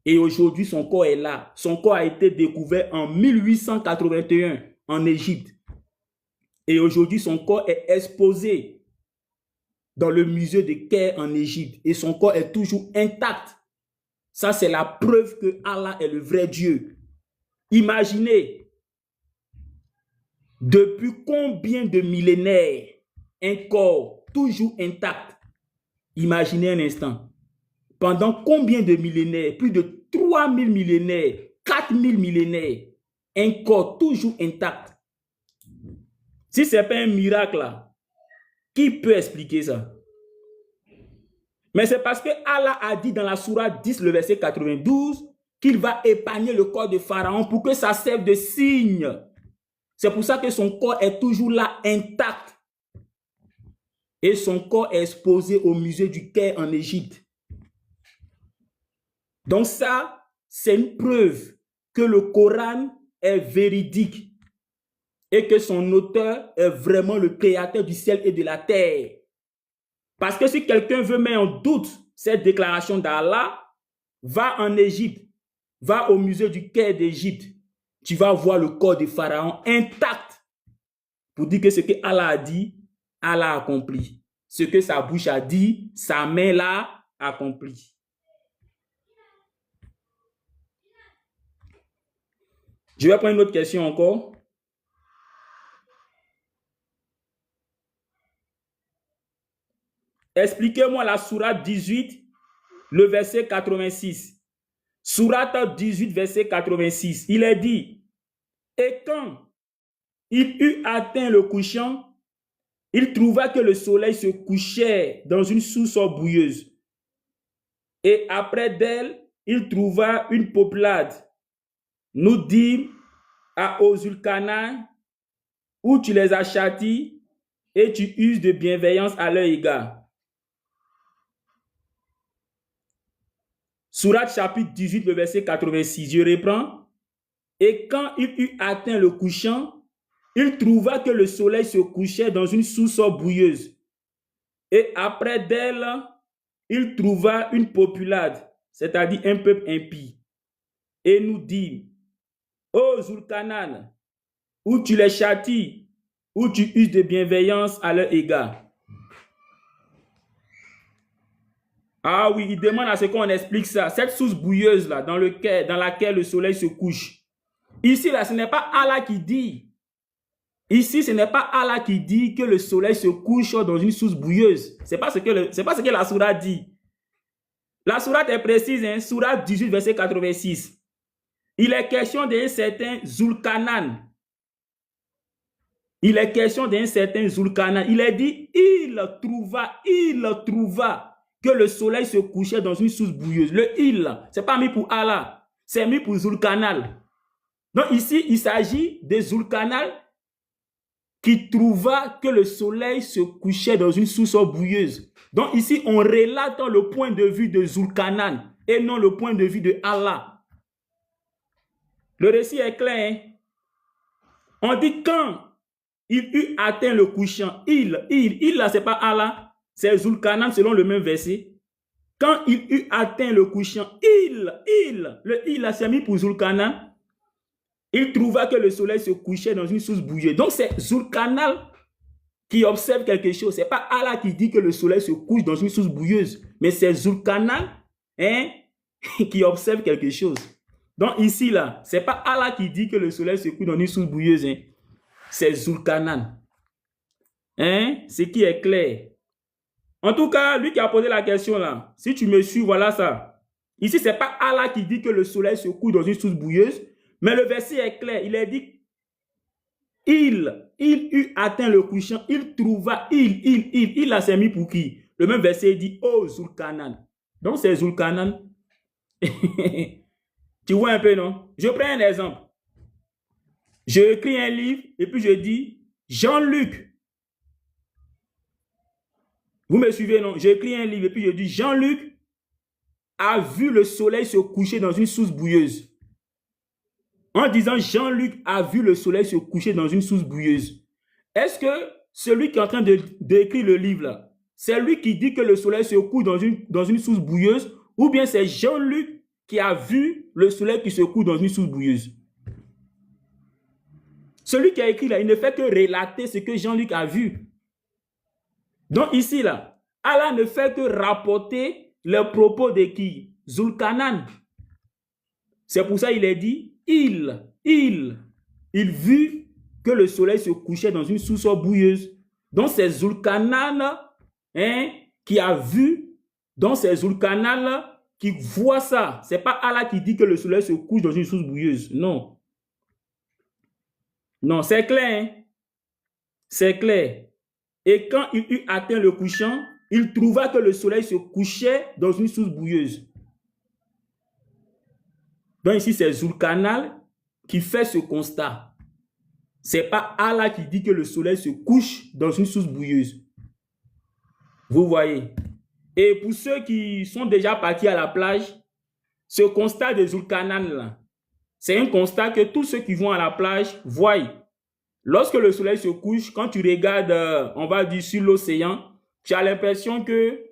Et aujourd'hui, son corps est là. Son corps a été découvert en 1881 en Égypte. Et aujourd'hui, son corps est exposé dans le musée de Caire en Égypte. Et son corps est toujours intact. Ça, c'est la preuve que Allah est le vrai Dieu. Imaginez, depuis combien de millénaires un corps toujours intact. Imaginez un instant. Pendant combien de millénaires? Plus de 3000 millénaires, 4000 millénaires. Un corps toujours intact. Si ce n'est pas un miracle, là, qui peut expliquer ça? Mais c'est parce que Allah a dit dans la sourate 10, le verset 92, qu'il va épargner le corps de Pharaon pour que ça serve de signe. C'est pour ça que son corps est toujours là, intact. Et son corps est exposé au musée du Caire en Égypte. Donc ça, c'est une preuve que le Coran est véridique et que son auteur est vraiment le créateur du ciel et de la terre. Parce que si quelqu'un veut mettre en doute cette déclaration d'Allah, va en Égypte, va au musée du Caire d'Égypte, tu vas voir le corps de Pharaon intact pour dire que ce que Allah a dit, Allah a accompli. Ce que sa bouche a dit, sa main l'a accompli. Je vais prendre une autre question encore. Expliquez-moi la sourate 18, le verset 86. Sourate 18, verset 86. Il est dit, et quand il eut atteint le couchant, il trouva que le soleil se couchait dans une sous-sol bouilleuse. Et après d'elle, il trouva une peuplade. Nous dîmes à Ozulkana, où tu les as châtis et tu uses de bienveillance à leur égard. Sourate chapitre 18, le verset 86. Je reprends. Et quand il eut atteint le couchant, il trouva que le soleil se couchait dans une sous-sol bouilleuse. Et après d'elle, il trouva une peuplade, c'est-à-dire un peuple impie. Et nous dit, ô Zulkanan, où tu les châties, où tu uses de bienveillance à leur égard. Ah oui, il demande à ce qu'on explique ça. Cette source bouilleuse là, dans laquelle le soleil se couche. Ici, là, ce n'est pas Allah qui dit. Ici, ce n'est pas Allah qui dit que le soleil se couche dans une source bouilleuse. Ce n'est pas ce que la sourate dit. La sourate est précise, hein, sourate 18, verset 86. Il est question d'un certain Zulkanan. Il est question d'un certain Zulkanan. Il est dit, il trouva que le soleil se couchait dans une source bouilleuse. Le il, ce n'est pas mis pour Allah, c'est mis pour Zulkanal. Donc ici, il s'agit de Zulkanal qui trouva que le soleil se couchait dans une sous-sol bouilleuse. Donc ici, on relate le point de vue de Zulkanan et non le point de vue de Allah. Le récit est clair. Hein? On dit quand il eut atteint le couchant, il là, ce n'est pas Allah, c'est Zulkanan selon le même verset. quand il eut atteint le couchant, le il là, c'est mis pour Zulkarnain, il trouva que le soleil se couchait dans une source bouillie. Donc, c'est Zulkarnain qui observe quelque chose. Ce n'est pas Allah qui dit que le soleil se couche dans une source bouilleuse, mais c'est Zulkarnain qui observe quelque chose. Donc, ici, là, ce n'est pas Allah qui dit que le soleil se couche dans une source bouilleuse. C'est Zulkarnain. Ce qui est clair. En tout cas, lui qui a posé la question là, si tu me suis, voilà ça. Ici, ce n'est pas Allah qui dit que le soleil se couche dans une source bouilleuse, mais le verset est clair. Il est dit, il eut atteint le couchant, il trouva, il a s'est mis pour qui? Le même verset dit, oh Zulkarnain. Donc c'est Zulkarnain. Tu vois un peu, non? Je prends un exemple. Je écris un livre et puis je dis, Jean-Luc. Vous me suivez, non? J'écris un livre et puis je dis, Jean-Luc a vu le soleil se coucher dans une source bouilleuse. En disant, Jean-Luc a vu le soleil se coucher dans une source bouilleuse. Est-ce que celui qui est en train d'écrire le livre, là, c'est lui qui dit que le soleil se couche dans une source bouilleuse, ou bien c'est Jean-Luc qui a vu le soleil qui se couche dans une source bouilleuse? Celui qui a écrit là, il ne fait que relater ce que Jean-Luc a vu. Donc ici, là, Allah ne fait que rapporter les propos de qui? Zulkarnain. C'est pour ça qu'il est dit, il vit que le soleil se couchait dans une source bouilleuse. Donc c'est Zulkarnain qui a vu, donc c'est Zulkarnain qui voit ça. Ce n'est pas Allah qui dit que le soleil se couche dans une source bouilleuse. Non. Non, c'est clair. C'est clair. Et quand il eut atteint le couchant, il trouva que le soleil se couchait dans une source bouilleuse. Donc ici, c'est Zulkarnain qui fait ce constat. Ce n'est pas Allah qui dit que le soleil se couche dans une source bouilleuse. Vous voyez. Et pour ceux qui sont déjà partis à la plage, ce constat de Zulkarnain, c'est un constat que tous ceux qui vont à la plage voient. Lorsque le soleil se couche, quand tu regardes, on va dire sur l'océan, tu as l'impression que,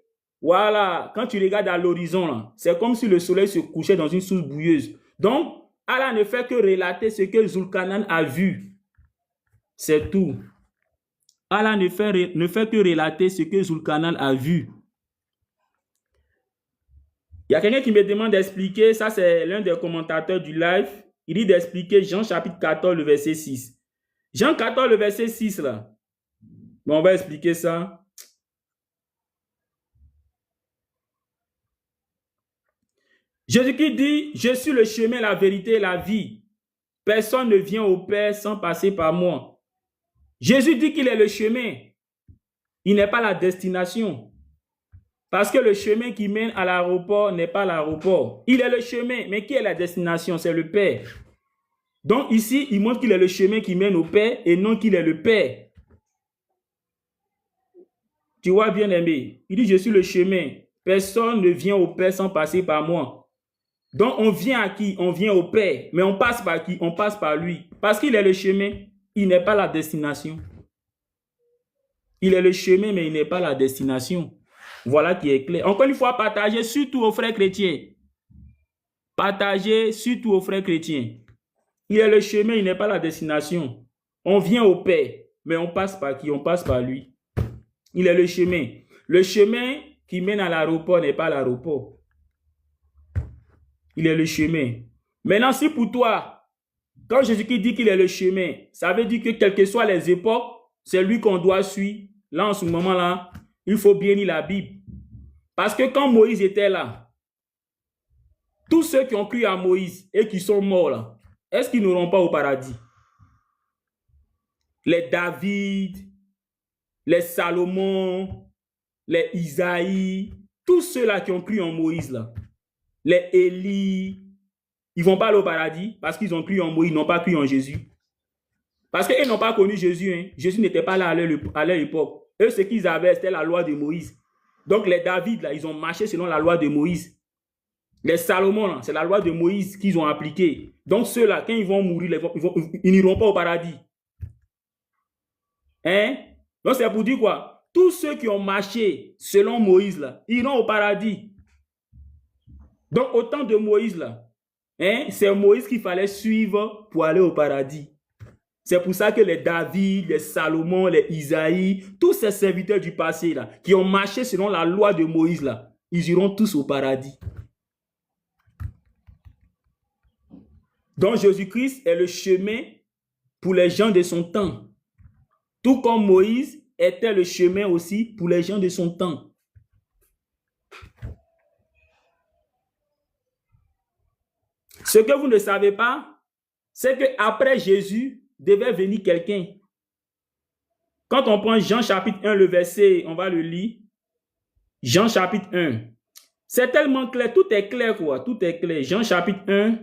voilà, quand tu regardes à l'horizon, c'est comme si le soleil se couchait dans une source bouilleuse. Donc, Allah ne fait que relater ce que Zulkarnain a vu. C'est tout. Allah ne fait que relater ce que Zulkarnain a vu. Il y a quelqu'un qui me demande d'expliquer, ça c'est l'un des commentateurs du live, il dit d'expliquer Jean chapitre 14, le verset 6. Jean 14, le verset 6, là. Bon, on va expliquer ça. Jésus-Christ dit, je suis le chemin, la vérité et la vie. Personne ne vient au Père sans passer par moi. Jésus dit qu'il est le chemin. Il n'est pas la destination. Parce que le chemin qui mène à l'aéroport n'est pas l'aéroport. Il est le chemin, mais qui est la destination? C'est le Père. Donc ici, il montre qu'il est le chemin qui mène au Père et non qu'il est le Père. Tu vois, bien aimé, il dit, je suis le chemin. Personne ne vient au Père sans passer par moi. Donc on vient à qui? On vient au Père. Mais on passe par qui? On passe par lui. Parce qu'il est le chemin, il n'est pas la destination. Il est le chemin, mais il n'est pas la destination. Voilà qui est clair. Encore une fois, partagez surtout aux frères chrétiens. Partagez surtout aux frères chrétiens. Il est le chemin, il n'est pas la destination. On vient au Père, mais on passe par qui? On passe par lui. Il est le chemin. Le chemin qui mène à l'aéroport n'est pas l'aéroport. Il est le chemin. Maintenant, si pour toi, quand Jésus-Christ dit qu'il est le chemin, ça veut dire que quelles que soient les époques, c'est lui qu'on doit suivre. Là, en ce moment-là, il faut bien lire la Bible. Parce que quand Moïse était là, tous ceux qui ont cru à Moïse et qui sont morts là, est-ce qu'ils n'auront pas au paradis? Les David, les Salomon, les Isaïe, tous ceux-là qui ont cru en Moïse là, les Élie, ils ne vont pas aller au paradis parce qu'ils ont cru en Moïse, ils n'ont pas cru en Jésus. Parce qu'ils n'ont pas connu Jésus. Hein. Jésus n'était pas là à leur époque. Eux, ce qu'ils avaient, c'était la loi de Moïse. Donc les David, là, ils ont marché selon la loi de Moïse. Les Salomon, c'est la loi de Moïse qu'ils ont appliquée. Donc ceux-là, quand ils vont mourir, ils n'iront pas au paradis. Hein? Donc c'est pour dire quoi? Tous ceux qui ont marché selon Moïse, là, iront au paradis. Donc, au temps de Moïse, là, hein, c'est Moïse qu'il fallait suivre pour aller au paradis. C'est pour ça que les David, les Salomon, les Isaïe, tous ces serviteurs du passé, là, qui ont marché selon la loi de Moïse, là, ils iront tous au paradis. Donc, Jésus-Christ est le chemin pour les gens de son temps. Tout comme Moïse était le chemin aussi pour les gens de son temps. Ce que vous ne savez pas, c'est qu'après Jésus, devait venir quelqu'un. Quand on prend Jean chapitre 1, le verset, on va le lire. Jean chapitre 1. C'est tellement clair, tout est clair quoi, tout est clair. Jean chapitre 1,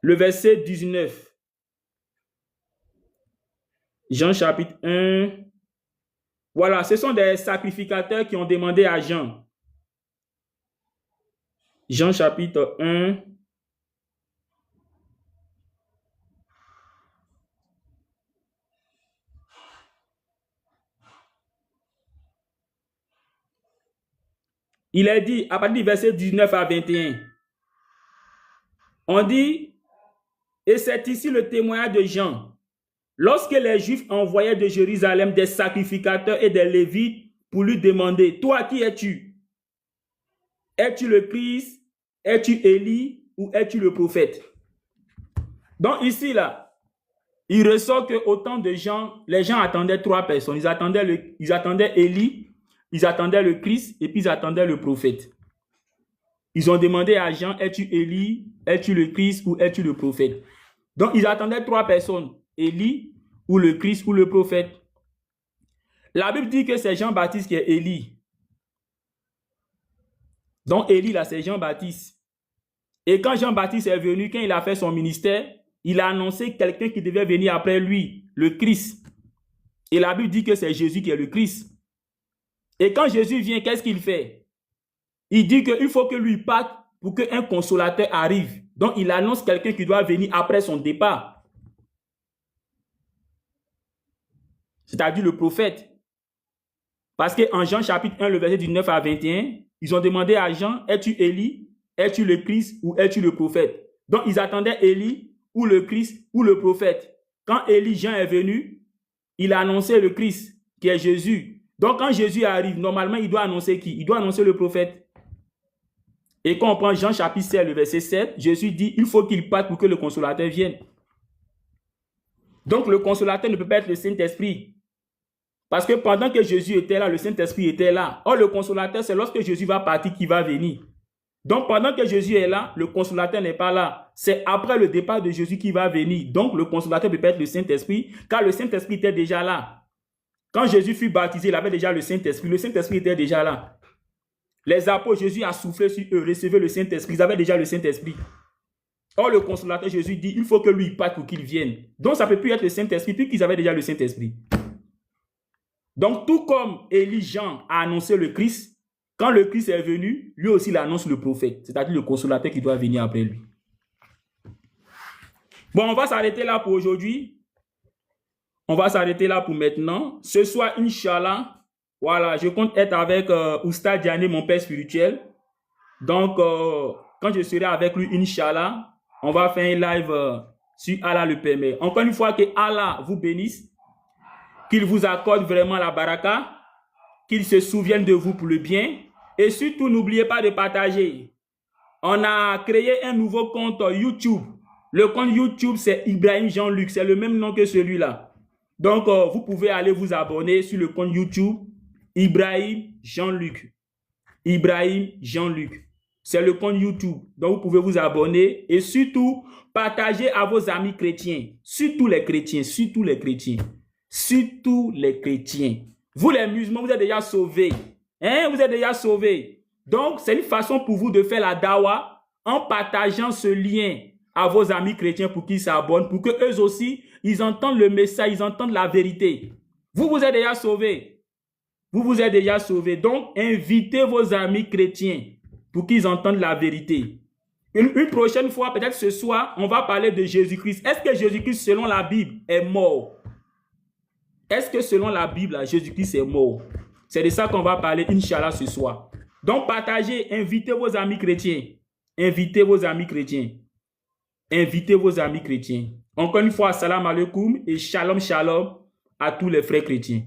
le verset 19. Jean chapitre 1. Voilà, ce sont des sacrificateurs qui ont demandé à Jean. Jean chapitre 1. Il est dit, à partir du verset 19 à 21, on dit, et c'est ici le témoignage de Jean. Lorsque les Juifs envoyaient de Jérusalem des sacrificateurs et des Lévites pour lui demander, toi qui es-tu? Es-tu le Christ? Es-tu Élie? Ou es-tu le prophète? Donc ici, là, il ressort qu'au temps de Jean, les gens attendaient trois personnes. Ils attendaient Élie, ils attendaient le Christ et puis ils attendaient le prophète. Ils ont demandé à Jean, es-tu Élie? Es-tu le Christ? Ou es-tu le prophète? Donc ils attendaient trois personnes. Élie, ou le Christ, ou le prophète. La Bible dit que c'est Jean-Baptiste qui est Élie. Donc Élie, là, c'est Jean-Baptiste. Et quand Jean-Baptiste est venu, quand il a fait son ministère, il a annoncé quelqu'un qui devait venir après lui, le Christ. Et la Bible dit que c'est Jésus qui est le Christ. Et quand Jésus vient, qu'est-ce qu'il fait? Il dit qu'il faut que lui parte pour qu'un consolateur arrive. Donc il annonce quelqu'un qui doit venir après son départ. C'est-à-dire le prophète. Parce qu'en Jean chapitre 1, le verset 19 à 21, ils ont demandé à Jean, es-tu Élie, es-tu le Christ ou es-tu le prophète? Donc ils attendaient Élie ou le Christ ou le prophète. Quand Élie, Jean est venu, il a annoncé le Christ, qui est Jésus. Donc quand Jésus arrive, normalement il doit annoncer qui? Il doit annoncer le prophète. Et quand on prend Jean chapitre 7, le verset 7, Jésus dit, il faut qu'il parte pour que le consolateur vienne. Donc le consolateur ne peut pas être le Saint-Esprit. Parce que pendant que Jésus était là, le Saint-Esprit était là. Or, le consolateur, c'est lorsque Jésus va partir qu'il va venir. Donc, pendant que Jésus est là, le consolateur n'est pas là. C'est après le départ de Jésus qu'il va venir. Donc, le consolateur peut pas être le Saint-Esprit, car le Saint-Esprit était déjà là. Quand Jésus fut baptisé, il avait déjà le Saint-Esprit. Le Saint-Esprit était déjà là. Les apôtres, Jésus a soufflé sur eux, recevaient le Saint-Esprit. Ils avaient déjà le Saint-Esprit. Or, le consolateur, Jésus dit, il faut que lui parte pour qu'il vienne. Donc, ça ne peut plus être le Saint-Esprit, puisqu'ils avaient déjà le Saint-Esprit. Donc, tout comme Élie, Jean a annoncé le Christ, quand le Christ est venu, lui aussi il annonce le prophète, c'est-à-dire le consolateur qui doit venir après lui. Bon, on va s'arrêter là pour aujourd'hui. On va s'arrêter là pour maintenant. Ce soir, Inch'Allah, voilà, je compte être avec Oustad Diané, mon père spirituel. Donc, quand je serai avec lui, Inch'Allah, on va faire un live si Allah le permet. Encore une fois, que Allah vous bénisse. Qu'il vous accorde vraiment la baraka, qu'il se souvienne de vous pour le bien. Et surtout, n'oubliez pas de partager. On a créé un nouveau compte YouTube. Le compte YouTube, c'est Ibrahim Jean-Luc. C'est le même nom que celui-là. Donc, vous pouvez aller vous abonner sur le compte YouTube Ibrahim Jean-Luc. Ibrahim Jean-Luc. C'est le compte YouTube. Donc, vous pouvez vous abonner. Et surtout, partagez à vos amis chrétiens. Surtout les chrétiens. Surtout les chrétiens. Surtout les chrétiens. Vous les musulmans, vous êtes déjà sauvés. Hein? Vous êtes déjà sauvés. Donc, c'est une façon pour vous de faire la dawa en partageant ce lien à vos amis chrétiens pour qu'ils s'abonnent, pour qu'eux aussi, ils entendent le message, ils entendent la vérité. Vous, vous êtes déjà sauvés. Vous, vous êtes déjà sauvés. Donc, invitez vos amis chrétiens pour qu'ils entendent la vérité. Une prochaine fois, peut-être ce soir, on va parler de Jésus-Christ. Est-ce que Jésus-Christ, selon la Bible, est mort? Est-ce que selon la Bible, Jésus-Christ est mort? C'est de ça qu'on va parler, Inch'Allah, ce soir. Donc, partagez, invitez vos amis chrétiens. Invitez vos amis chrétiens. Invitez vos amis chrétiens. Encore une fois, salam alaikum et shalom shalom à tous les frères chrétiens.